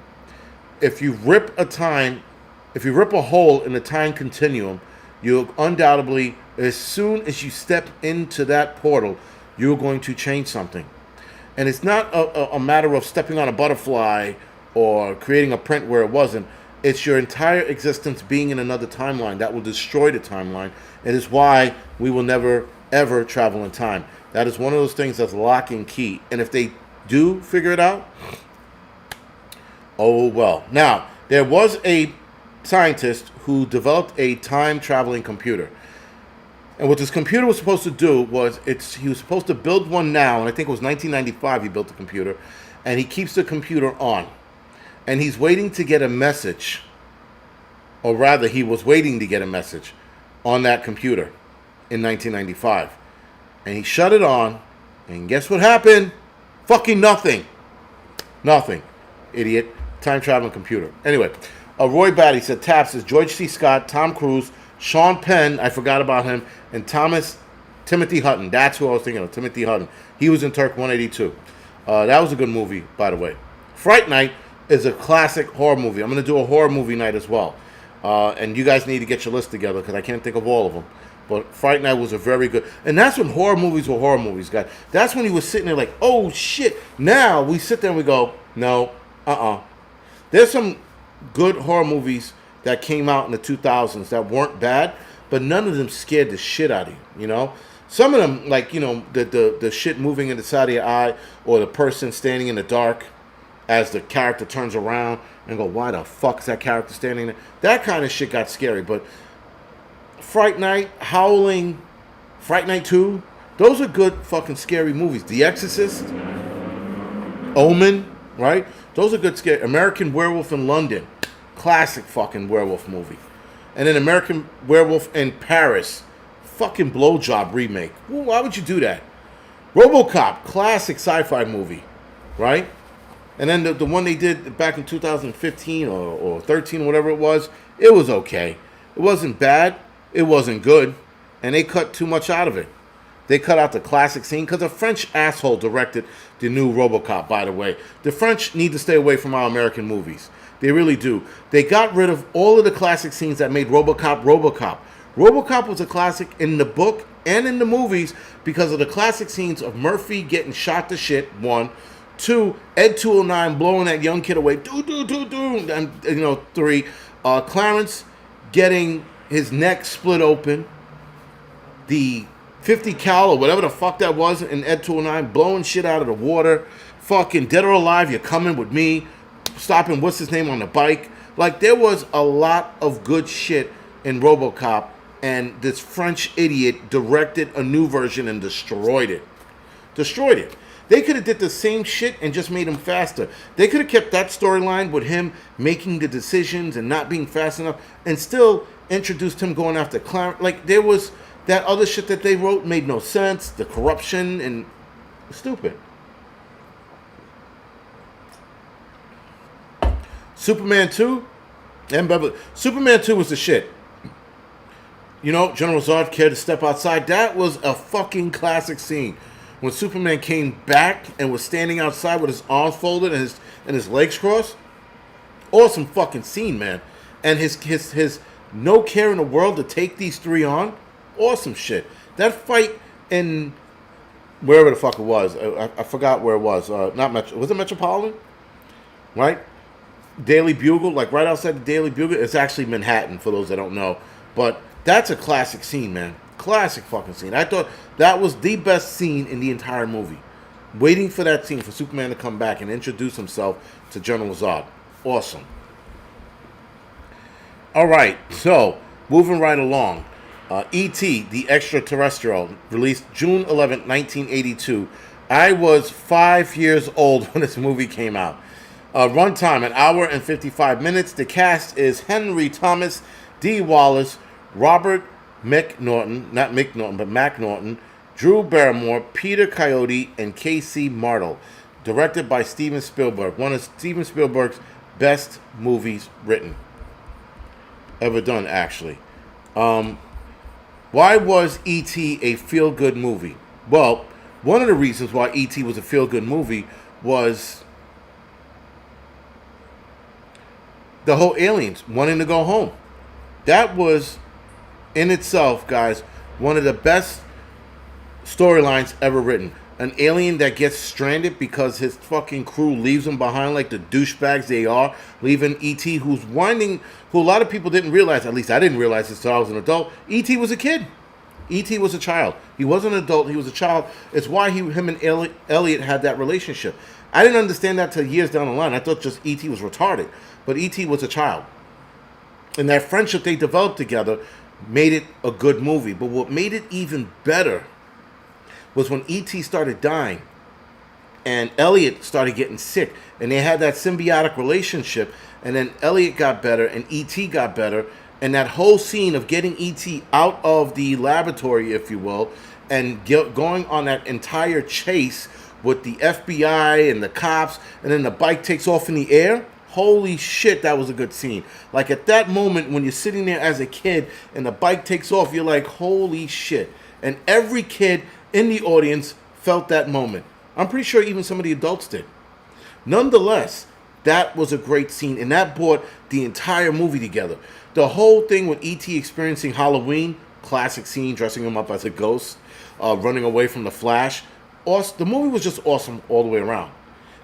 If you rip a hole in the time continuum, you'll undoubtedly, as soon as you step into that portal, you're going to change something. And it's not a matter of stepping on a butterfly or creating a print where it wasn't. It's your entire existence being in another timeline that will destroy the timeline. It is why we will never, ever travel in time. That is one of those things that's lock and key. And if they do figure it out, oh well. Now, there was a scientist who developed a time-traveling computer. And what this computer was supposed to do was, he was supposed to build one now, and I think it was 1995 he built the computer, and he keeps the computer on. And he's waiting to get a message, or rather, he was waiting to get a message on that computer in 1995. And he shut it on, and guess what happened? Fucking nothing. Nothing. Idiot. Time-traveling computer. Anyway, Roy Batty said Taps is George C. Scott, Tom Cruise, Sean Penn, I forgot about him, and Timothy Hutton. That's who I was thinking of, Timothy Hutton. He was in Turk 182. That was a good movie, by the way. Fright Night is a classic horror movie. I'm going to do a horror movie night as well. And you guys need to get your list together because I can't think of all of them. But Fright Night was a very good... And that's when horror movies were horror movies, guys. That's when you were sitting there like, oh, shit. Now we sit there and we go, no, There's some good horror movies that came out in the 2000s that weren't bad, but none of them scared the shit out of you, Some of them, like, the shit moving in the side of your eye, or the person standing in the dark as the character turns around and go, why the fuck is that character standing there? That kind of shit got scary. But Fright Night, Howling, Fright Night 2, those are good fucking scary movies. The Exorcist, Omen, right? Those are good scary. American Werewolf in London, classic fucking werewolf movie. And then American Werewolf in Paris, fucking blowjob remake. Well, why would you do that? RoboCop, classic sci-fi movie, right? And then the one they did back in 2015 or 13, whatever it was okay. It wasn't bad. It wasn't good. And they cut too much out of it. they cut out the classic scene because a French asshole directed the new RoboCop, by the way. The French need to stay away from our American movies. They really do. They got rid of all of the classic scenes that made RoboCop RoboCop. RoboCop was a classic in the book and in the movies because of the classic scenes of Murphy getting shot to shit, one. Two, Ed 209 blowing that young kid away, and three, Clarence getting his neck split open, the 50 cal or whatever the fuck that was in Ed 209 blowing shit out of the water, fucking Dead or Alive, You're Coming With Me, stopping what's his name on the bike. Like, there was a lot of good shit in RoboCop, and this French idiot directed a new version and destroyed it. They could have did the same shit and just made him faster. They could have kept that storyline with him making the decisions and not being fast enough and still introduced him going after Clarence. Like, there was that other shit that they wrote made no sense. The corruption and stupid. Superman 2 and Beverly. Superman 2 was the shit. You know, General Zod cared to step outside. That was a fucking classic scene. When Superman came back and was standing outside with his arms folded and his legs crossed. Awesome fucking scene, man. And his no care in the world to take these three on. Awesome shit. That fight in wherever the fuck it was. I forgot where it was. Not Metro. Was it Metropolitan? Right? Daily Bugle. Like right outside the Daily Bugle. It's actually Manhattan for those that don't know. But that's a classic scene, man. Classic fucking scene. I thought that was the best scene in the entire movie. Waiting for that scene for Superman to come back and introduce himself to General Zod. Awesome. Alright, so moving right along. E.T. the Extraterrestrial, released June 11, 1982. I was 5 years old when this movie came out. Runtime, 1 hour and 55 minutes. The cast is Henry Thomas, Dee Wallace, Robert McNaughton, not Mick Norton, but Mac Norton, Drew Barrymore, Peter Coyote, and Casey Martel. Directed by Steven Spielberg. One of Steven Spielberg's best movies written. Ever done, actually. Why was E.T. a feel-good movie? Well, one of the reasons why E.T. was a feel-good movie was the whole aliens wanting to go home. That was, in itself, guys, one of the best storylines ever written. An alien that gets stranded because his fucking crew leaves him behind like the douchebags they are, leaving E.T. who a lot of people didn't realize, at least I didn't realize this until I was an adult, E.T. was a kid. E.T. was a child. He wasn't an adult, he was a child. It's why him and Elliot had that relationship. I didn't understand that till years down the line. I thought just E.T. was retarded. But E.T. was a child. And that friendship they developed together made it a good movie. But what made it even better was when E.T. started dying and Elliot started getting sick, and they had that symbiotic relationship, and then Elliot got better and E.T. got better, and that whole scene of getting E.T. out of the laboratory, if you will, and going on that entire chase with the FBI and the cops, and then the bike takes off in the air. Holy shit, that was a good scene. Like at that moment when you're sitting there as a kid and the bike takes off, you're like, holy shit. And every kid in the audience felt that moment. I'm pretty sure even some of the adults did. Nonetheless, that was a great scene, and that brought the entire movie together. The whole thing with E.T. experiencing Halloween, classic scene, dressing him up as a ghost, running away from the Flash. The movie was just awesome all the way around.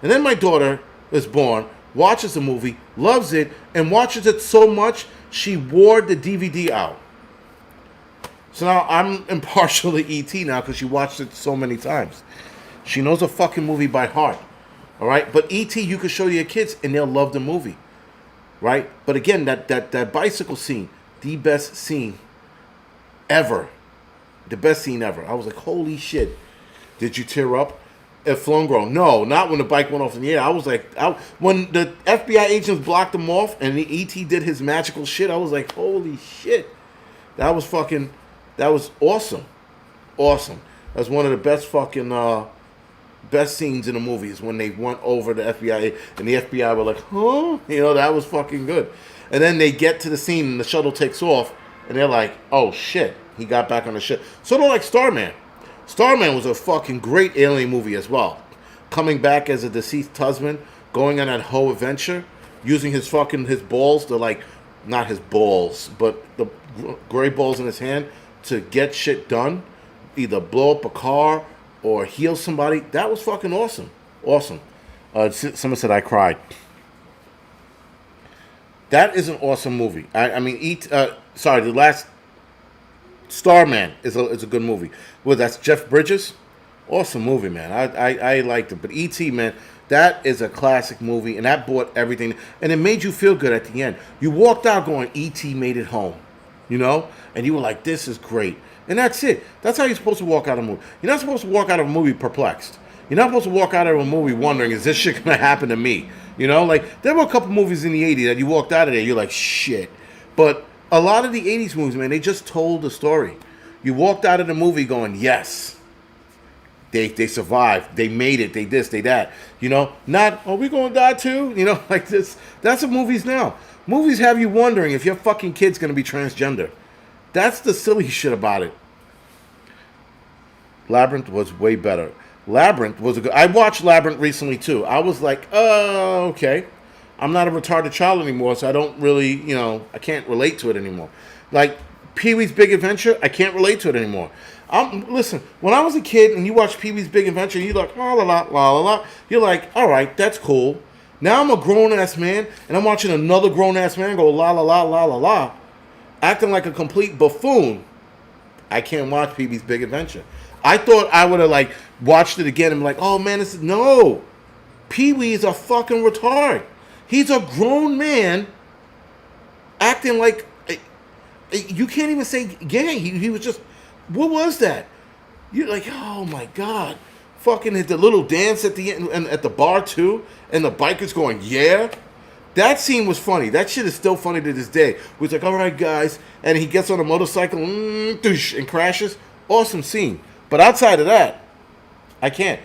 And then my daughter is born, watches the movie, loves it, and watches it so much, she wore the DVD out. So now I'm impartial to E.T. now because she watched it so many times. She knows a fucking movie by heart. All right? But E.T. you can show your kids and they'll love the movie. Right? But again, that bicycle scene, the best scene ever. The best scene ever. I was like, holy shit. Did you tear up? At Flown No, not when the bike went off in the air. I was like, when the FBI agents blocked him off and the E.T. did his magical shit, I was like, holy shit. That was awesome. Awesome. That's one of the best fucking, best scenes in the movie is when they went over the FBI and the FBI were like, huh? You know, that was fucking good. And then they get to the scene and the shuttle takes off and they're like, oh shit, he got back on the ship. Sort of like Starman. Starman was a fucking great alien movie as well. Coming back as a deceased husband, going on that whole adventure, using his balls to like, not his balls, but the gray balls in his hand to get shit done, either blow up a car or heal somebody. That was fucking awesome. Awesome. Someone said I cried. That is an awesome movie. The last Starman is a good movie. Well, that's Jeff Bridges. Awesome movie, man. I liked it. But E.T., man, that is a classic movie, and that brought everything. And it made you feel good at the end. You walked out going, E.T. made it home. You know? And you were like, this is great. And that's it. That's how you're supposed to walk out of a movie. You're not supposed to walk out of a movie perplexed. You're not supposed to walk out of a movie wondering, is this shit going to happen to me? You know? Like, there were a couple movies in the 80s that you walked out of there, you're like, shit. But a lot of the 80s movies, man, they just told the story. You walked out of the movie going, yes. They survived. They made it. They this, they that. You know? Not, are we going to die too? You know, like this. That's what movies now. Movies have you wondering if your fucking kid's going to be transgender. That's the silly shit about it. Labyrinth was way better. Labyrinth was a good... I watched Labyrinth recently too. I was like, oh, okay. I'm not a retarded child anymore, so I don't really, you know, I can't relate to it anymore. Like, Pee-wee's Big Adventure, I can't relate to it anymore. Listen, when I was a kid and you watch Pee-wee's Big Adventure, you're like, la la la la la la. You're like, all right, that's cool. Now I'm a grown-ass man, and I'm watching another grown-ass man go la la la la la la, acting like a complete buffoon. I can't watch Pee-wee's Big Adventure. I thought I would have, like, watched it again and be like, oh, man, this is... No. Pee-wee is a fucking retard. He's a grown man acting like... You can't even say gay. He was just... What was that? You're like, oh, my God. Fucking the little dance at the end and at the bar, too. And the bikers going, yeah. That scene was funny. That shit is still funny to this day. He's like, all right, guys. And he gets on a motorcycle and crashes. Awesome scene. But outside of that, I can't.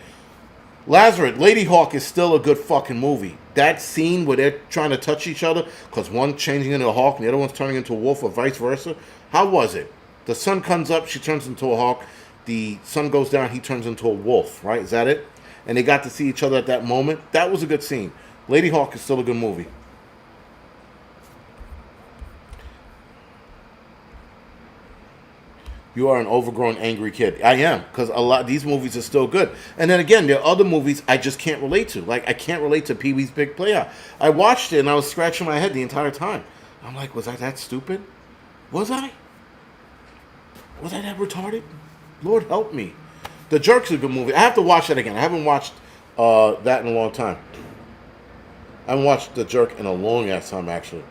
Lazarus, Lady Hawk is still a good fucking movie. That scene where they're trying to touch each other, because one changing into a hawk and the other one's turning into a wolf or vice versa. How was it? The sun comes up, she turns into a hawk. The sun goes down, he turns into a wolf, right? Is that it? And they got to see each other at that moment. That was a good scene. Lady Hawk is still a good movie. You are an overgrown, angry kid. I am, because a lot of these movies are still good. And then again, there are other movies I just can't relate to. Like, I can't relate to Pee-wee's Big Playhouse. I watched it, and I was scratching my head the entire time. I'm like, was I that stupid? Was I? Was I that retarded? Lord help me. The Jerk's a good movie. I have to watch that again. I haven't watched that in a long time. I haven't watched The Jerk in a long-ass time, actually.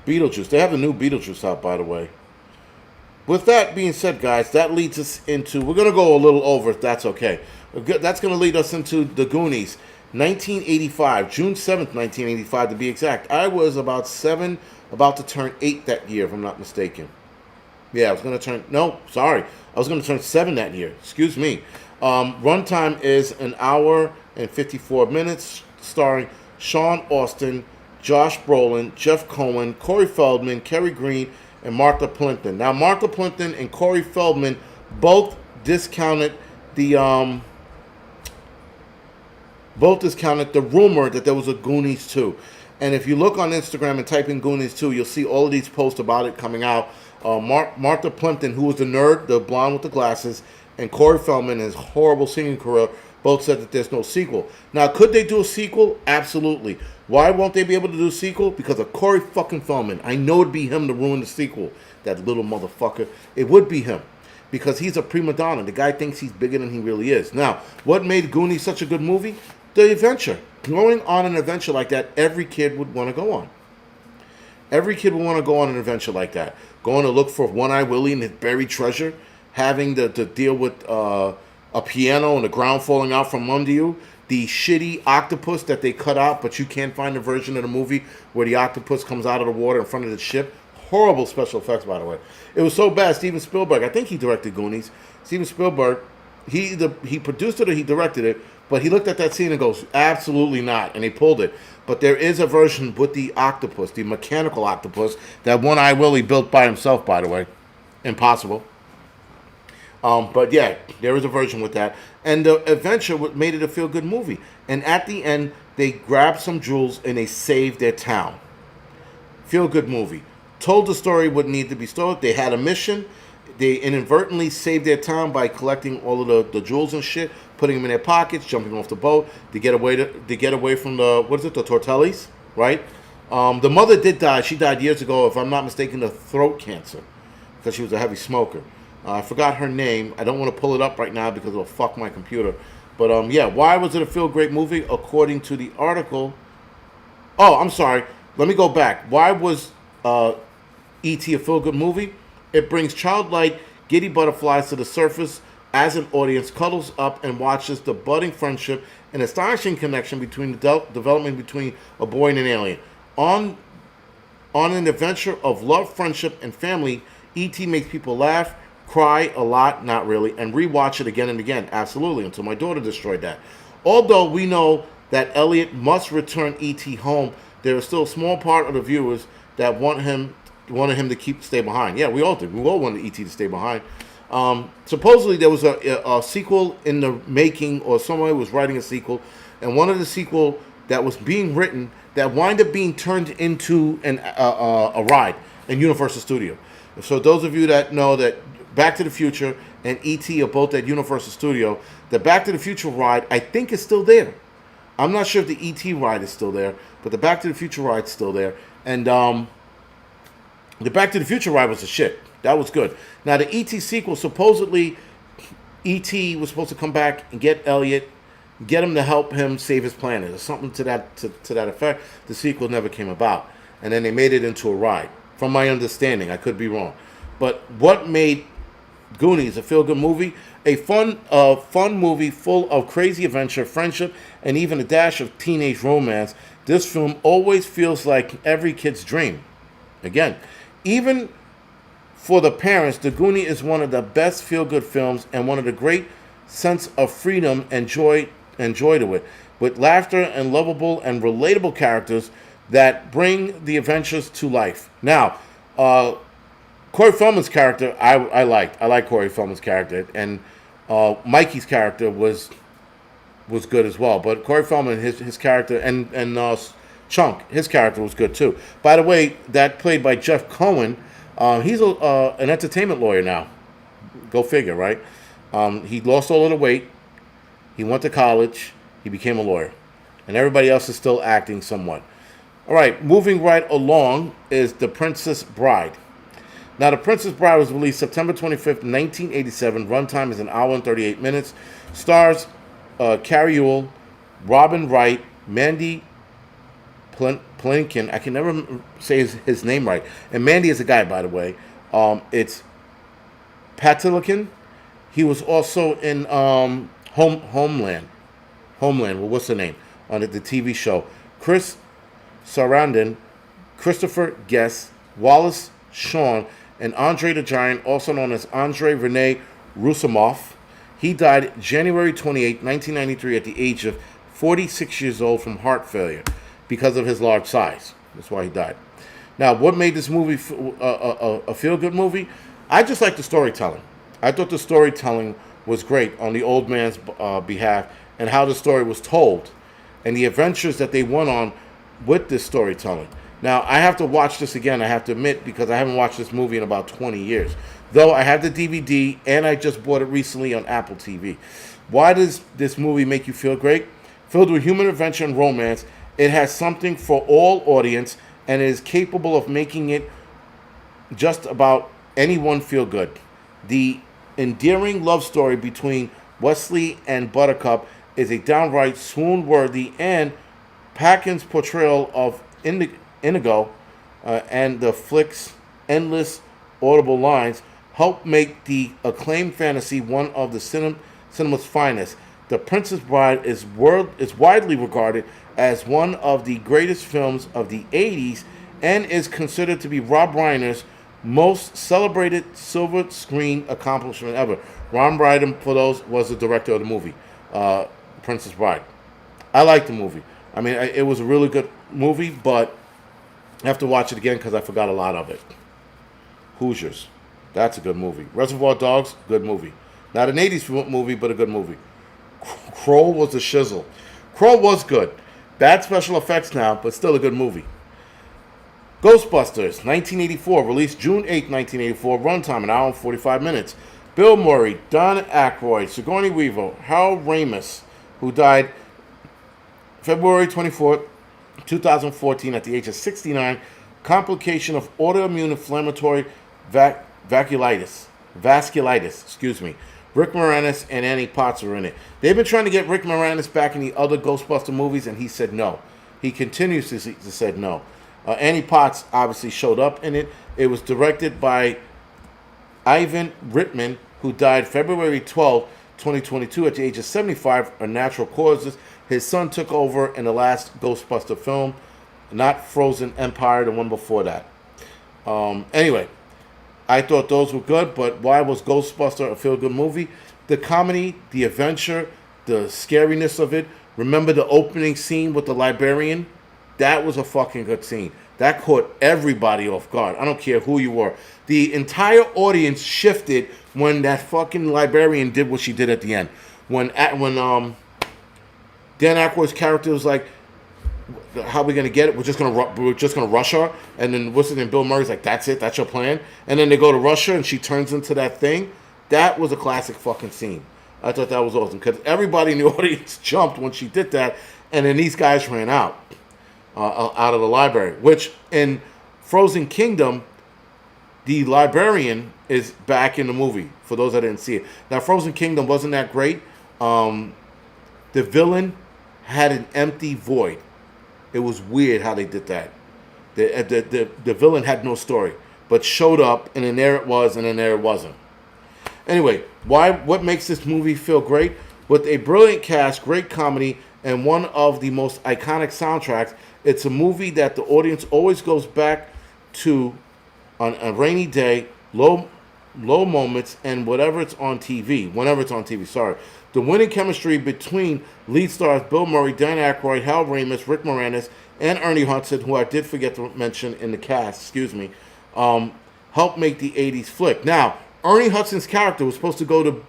Beetlejuice. They have the new Beetlejuice out, by the way. With that being said, guys, that leads us into... We're going to go a little over, if that's okay. That's going to lead us into The Goonies. 1985. June 7th, 1985, to be exact. I was about 7, about to turn 8 that year, if I'm not mistaken. Yeah, I was going to turn... No, sorry. I was going to turn 7 that year. Excuse me. Runtime is 1 hour and 54 minutes, starring Sean Austin, Josh Brolin, Jeff Cohen, Corey Feldman, Kerry Green, and Martha Plimpton. Now, Martha Plimpton and Corey Feldman both discounted the rumor that there was a Goonies 2. And if you look on Instagram and type in Goonies 2, you'll see all of these posts about it coming out. Martha Plimpton, who was the nerd, the blonde with the glasses, and Corey Feldman, his horrible singing career, both said that there's no sequel. Now, could they do a sequel? Absolutely. Why won't they be able to do a sequel? Because of Corey fucking Feldman. I know it'd be him to ruin the sequel. That little motherfucker. It would be him. Because he's a prima donna. The guy thinks he's bigger than he really is. Now, what made Goonies such a good movie? The adventure. Going on an adventure like that, every kid would want to go on. Every kid would want to go on an adventure like that. Going to look for One-Eye Willie and his buried treasure. Having to deal with a piano and the ground falling out from under you. The shitty octopus that they cut out, but you can't find the version of the movie where the octopus comes out of the water in front of the ship. Horrible special effects, by the way. It was so bad, Steven Spielberg, I think he directed Goonies. Steven Spielberg, he produced it or he directed it, but he looked at that scene and goes, absolutely not, and he pulled it. But there is a version with the octopus, the mechanical octopus, that One-Eye Willie built by himself, by the way. Impossible. But yeah, there is a version with that. And the adventure made it a feel good movie. And at the end, they grabbed some jewels and they saved their town. Feel good movie. Told the story what needed to be told. They had a mission. They inadvertently saved their town by collecting all of the jewels and shit, putting them in their pockets, jumping off the boat to get away from the the Tortellis, right? The mother did die. She died years ago, if I'm not mistaken, of throat cancer because she was a heavy smoker. I forgot her name. I don't want to pull it up right now because it'll fuck my computer. But yeah, why was it a feel great movie? According to the article. Oh, I'm sorry. Let me go back. Why was E.T. a feel good movie? It brings childlike, giddy butterflies to the surface as an audience cuddles up and watches the budding friendship and astonishing connection between the development between a boy and an alien. On an adventure of love, friendship, and family, E.T. makes people laugh, cry a lot, not really, and rewatch it again and again. Absolutely, until my daughter destroyed that. Although we know that Elliot must return E.T. home, there is still a small part of the viewers that wanted him to stay behind. Yeah, we all did. We all wanted E.T. to stay behind. Supposedly there was a sequel in the making, or somebody was writing a sequel, and one of the sequel that was being written that wind up being turned into a ride in Universal Studio. So those of you that know that Back to the Future and E.T. are both at Universal Studio, the Back to the Future ride I think is still there. I'm not sure if the E.T. ride is still there, but the Back to the Future ride is still there. And the Back to the Future ride was a shit. That was good. Now the E.T. sequel, supposedly E.T. was supposed to come back and get Elliot, get him to help him save his planet, or something to that effect. The sequel never came about, and then they made it into a ride. From my understanding, I could be wrong. But what made Goonies a feel-good movie? A fun movie full of crazy adventure, friendship, and even a dash of teenage romance. This film always feels like every kid's dream. Again, even for the parents, The Goonies is one of the best feel-good films and one of the great sense of freedom and joy to it, with laughter and lovable and relatable characters that bring the adventures to life. Now, Corey Feldman's character, I liked. I like Corey Feldman's character, and Mikey's character was good as well. But Corey Feldman, his character, and Chunk, his character was good too. By the way, that played by Jeff Cohen. He's an entertainment lawyer now. Go figure, right? He lost all of the weight. He went to college. He became a lawyer, and everybody else is still acting somewhat. All right, moving right along is The Princess Bride. Now, The Princess Bride was released September 25th, 1987. Runtime is an hour and 38 minutes. Stars Carrie Ewell, Robin Wright, Mandy Patinkin. I can never say his name right. And Mandy is a guy, by the way. It's Patinkin. He was also in Homeland. Well, what's the name? On the TV show. Chris Sarandon, Christopher Guest, Wallace Shawn, and Andre the Giant, also known as Andre Rene Rusumov. He died January 28, 1993 at the age of 46 years old from heart failure because of his large size. That's why he died. Now, what made this movie a feel-good movie? I just like the storytelling. I thought the storytelling was great on the old man's behalf, and how the story was told and the adventures that they went on with this storytelling. Now, I have to watch this again, I have to admit, because I haven't watched this movie in about 20 years. Though I have the DVD, and I just bought it recently on Apple TV. Why does this movie make you feel great? Filled with human adventure and romance, it has something for all audience, and it is capable of making it just about anyone feel good. The endearing love story between Wesley and Buttercup is a downright swoon-worthy, and Paquin's portrayal of Inigo and the flick's endless audible lines help make the acclaimed fantasy one of the cinema's finest. The Princess Bride is widely regarded as one of the greatest films of the 80s and is considered to be Rob Reiner's most celebrated silver screen accomplishment ever. Rob Reiner, for those, was the director of the movie, Princess Bride. I like the movie. I mean, it was a really good movie, but I have to watch it again because I forgot a lot of it. Hoosiers. That's a good movie. Reservoir Dogs, good movie. Not an 80s movie, but a good movie. Crow was a shizzle. Crow was good. Bad special effects now, but still a good movie. Ghostbusters, 1984, released June 8, 1984, runtime an hour and 45 minutes. Bill Murray, Don Aykroyd, Sigourney Weaver, Harold Ramis, who died February 24, 2014 at the age of 69, complication of autoimmune inflammatory vasculitis, Rick Moranis and Annie Potts are in it. They've been trying to get Rick Moranis back in the other Ghostbuster movies, and he said no. He continues to say no. Annie Potts obviously showed up in it. It was directed by Ivan Reitman, who died February 12, 2022 at the age of 75 of natural causes. His son took over in the last Ghostbuster film, not Frozen Empire, the one before that. Anyway, I thought those were good, but why was Ghostbuster a feel-good movie? The comedy, the adventure, the scariness of it. Remember the opening scene with the librarian? That was a fucking good scene. That caught everybody off guard. I don't care who you were. The entire audience shifted when that fucking librarian did what she did at the end. When Dan Aykroyd's character was like, "How are we gonna get it? We're just gonna rush her." And then what's his name? Bill Murray's like, "That's it. That's your plan." And then they go to rush her, and she turns into that thing. That was a classic fucking scene. I thought that was awesome because everybody in the audience jumped when she did that, and then these guys ran out of the library. Which in Frozen Kingdom, the librarian is back in the movie. For those that didn't see it, now Frozen Kingdom wasn't that great. The villain had an empty void. It was weird how they did that. The villain had no story, but showed up, and then there it was, and then there it wasn't. Anyway, what makes this movie feel great? With a brilliant cast, great comedy, and one of the most iconic soundtracks, it's a movie that the audience always goes back to on a rainy day, low moments, and whenever it's on TV, sorry. The winning chemistry between lead stars Bill Murray, Dan Aykroyd, Hal Ramis, Rick Moranis, and Ernie Hudson, who I did forget to mention in the cast, helped make the 80s flick. Now, Ernie Hudson's character was supposed to go to,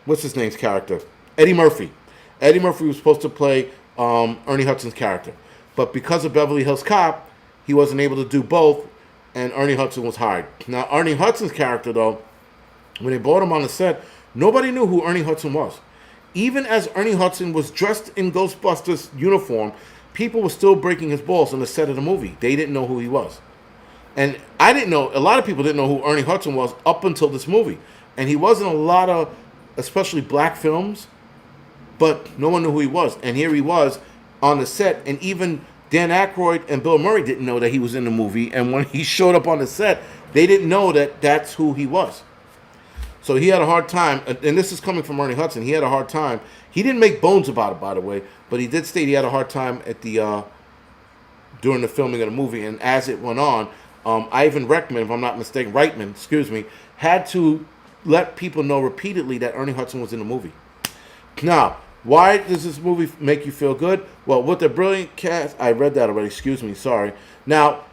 what's his name's character? Eddie Murphy. Eddie Murphy was supposed to play Ernie Hudson's character. But because of Beverly Hills Cop, he wasn't able to do both, and Ernie Hudson was hired. Now, Ernie Hudson's character, though, when they brought him on the set, nobody knew who Ernie Hudson was. Even as Ernie Hudson was dressed in Ghostbusters uniform, people were still breaking his balls on the set of the movie. They didn't know who he was. And I didn't know, a lot of people didn't know who Ernie Hudson was up until this movie. And he was in a lot of, especially black films, but no one knew who he was. And here he was on the set, and even Dan Aykroyd and Bill Murray didn't know that he was in the movie. And when he showed up on the set, they didn't know that that's who he was. So he had a hard time, and this is coming from Ernie Hudson. He had a hard time. He didn't make bones about it, by the way, but he did state he had a hard time at during the filming of the movie. And as it went on, Ivan Reitman, if I'm not mistaken, had to let people know repeatedly that Ernie Hudson was in the movie. Now, why does this movie make you feel good? Well, with the brilliant cast, I read that already. Sorry. Now,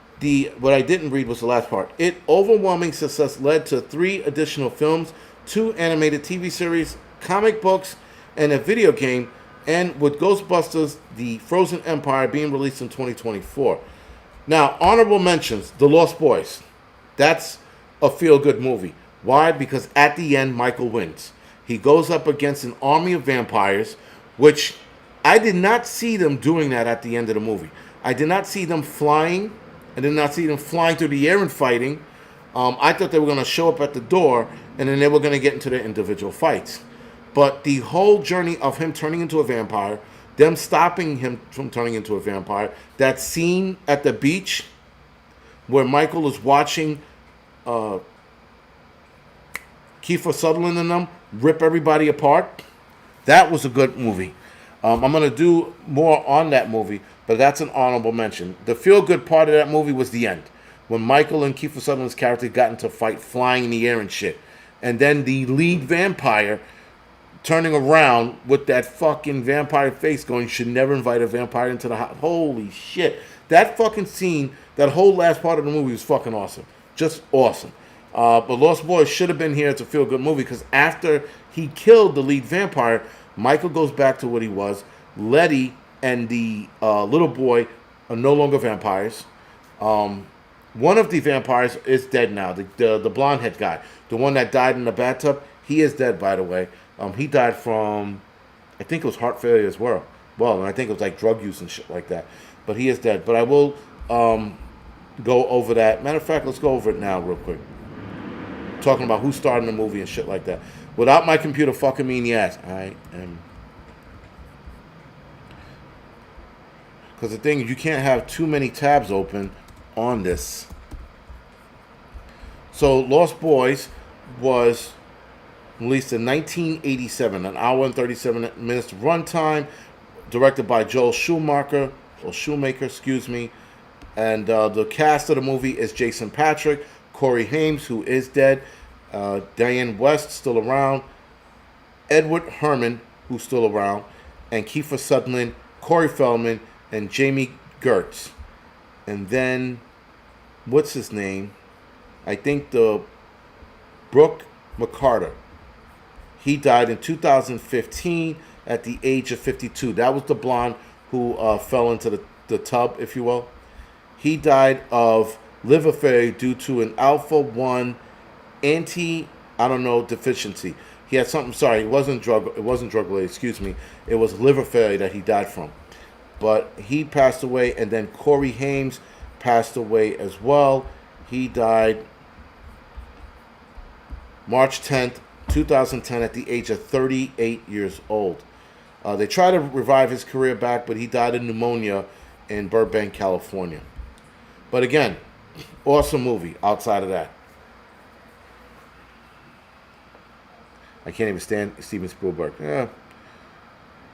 what I didn't read was the last part. Its overwhelming success led to 3 additional films, 2 animated TV series, comic books, and a video game, and with Ghostbusters, the Frozen Empire being released in 2024. Now, honorable mentions, The Lost Boys. That's a feel-good movie. Why? Because at the end, Michael wins. He goes up against an army of vampires, which I did not see them doing that at the end of the movie. I did not see them flying. I did not see them flying through the air and fighting. I thought they were going to show up at the door, and then they were going to get into their individual fights. But the whole journey of him turning into a vampire, them stopping him from turning into a vampire, that scene at the beach where Michael is watching Kiefer Sutherland and them rip everybody apart, that was a good movie. I'm going to do more on that movie, but that's an honorable mention. The feel-good part of that movie was the end, when Michael and Kiefer Sutherland's character got into a fight flying in the air and shit. And then the lead vampire turning around with that fucking vampire face going, should never invite a vampire into the house. Holy shit. That fucking scene, that whole last part of the movie was fucking awesome. Just awesome. But Lost Boys should have been here. It's a feel-good movie because after he killed the lead vampire, Michael goes back to what he was. Letty and the little boy are no longer vampires. One of the vampires is dead now. The blonde head guy, the one that died in the bathtub, he is dead, by the way. He died from, I think it was heart failure as well. And I think it was like drug use and shit like that. But he is dead. But I will go over that. Matter of fact, let's go over it now real quick. Talking about who starred in the movie and shit like that. Without my computer fucking me in the ass. I am. Because the thing is, you can't have too many tabs open on this. So, Lost Boys was released in 1987, an hour and 37 minutes runtime, directed by Joel Schumacher, excuse me. And the cast of the movie is Jason Patric, Corey Haim, who is dead, Diane West, still around, Edward Herman, who's still around, and Kiefer Sutherland, Corey Feldman, and Jamie Gertz. And then, what's his name? I think the Brooke McCarter. He died in 2015 at the age of 52. That was the blonde who fell into the tub, if you will. He died of liver failure due to an alpha-1 deficiency. He had something, sorry, it wasn't drug related, excuse me. It was liver failure that he died from. But he passed away, and then Corey Haim passed away as well. He died March 10th, 2010 at the age of 38 years old. They tried to revive his career back, but he died of pneumonia in Burbank, California. But again, awesome movie outside of that. I can't even stand Steven Spielberg. Yeah.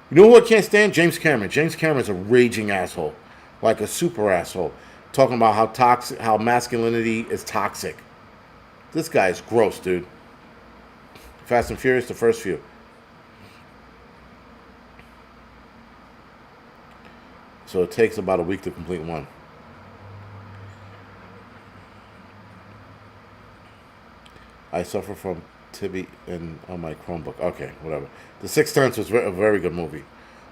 You know who I can't stand? James Cameron. James Cameron's a raging asshole. Like a super asshole. Talking about how masculinity is toxic. This guy is gross, dude. Fast and Furious, the first few. So it takes about a week to complete one. I suffer from TB on my Chromebook. Okay, whatever. The Sixth Sense was a very good movie.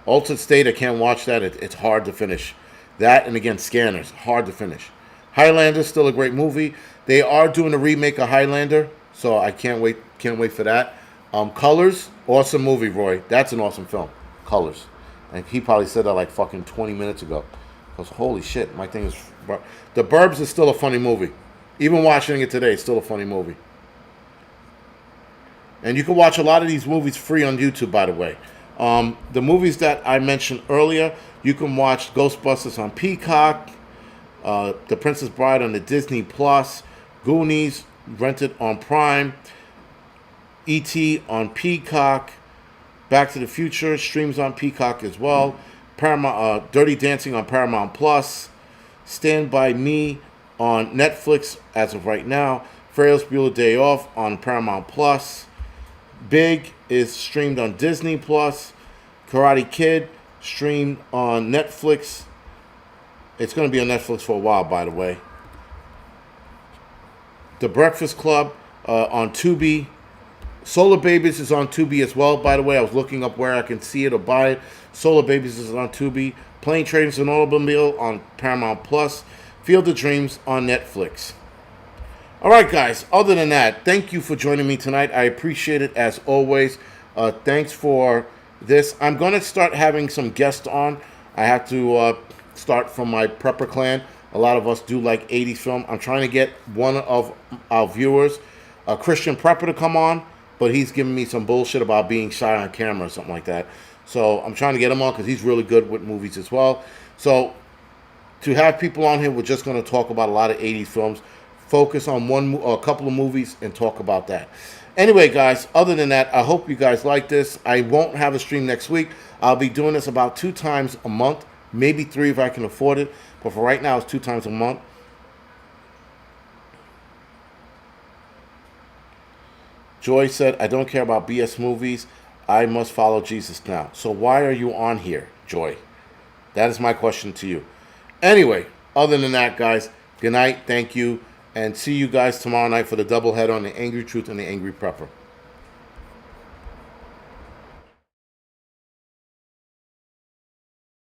Altered State, I can't watch that. It's hard to finish. That and again, Scanners, hard to finish. Highlander, still a great movie. They are doing a remake of Highlander, so I can't wait for that. Colors, awesome movie, Roy. That's an awesome film. Colors. And he probably said that like fucking 20 minutes ago. Because holy shit, my thing is... The Burbs is still a funny movie. Even watching it today, it's still a funny movie. And you can watch a lot of these movies free on YouTube, by the way. The movies that I mentioned earlier, you can watch Ghostbusters on Peacock, The Princess Bride on the Disney Plus, Goonies rented on Prime, E.T. on Peacock, Back to the Future streams on Peacock as well, Paramount, Dirty Dancing on Paramount Plus, Stand By Me on Netflix as of right now, Ferris Bueller Day Off on Paramount Plus, Big is streamed on Disney Plus, Karate Kid streamed on Netflix. It's going to be on Netflix for a while, by the way. The Breakfast Club on Tubi. Solar Babies is on Tubi as well, by the way. I was looking up where I can see it or buy it. Solar Babies is on Tubi. Plane Trains and Automobile on Paramount Plus. Field of Dreams on Netflix. All right, guys. Other than that, thank you for joining me tonight. I appreciate it as always. Thanks for this. I'm going to start having some guests on. I have to start from my prepper clan. A lot of us do like 80s film. I'm trying to get one of our viewers, a Christian prepper, to come on, but he's giving me some bullshit about being shy on camera or something like that. So I'm trying to get him on because he's really good with movies as well. So to have people on here, we're just going to talk about a lot of 80s films. Focus on one or a couple of movies and talk about that. Anyway, guys, other than that, I hope you guys like this. I won't have a stream next week. I'll be doing this about 2 times a month, maybe 3 if I can afford it. But for right now, it's 2 times a month. Joy said, I don't care about BS movies. I must follow Jesus now. So why are you on here, Joy? That is my question to you. Anyway, other than that, guys, good night. Thank you. And see you guys tomorrow night for the doubleheader on the Angry Truth and the Angry Prepper.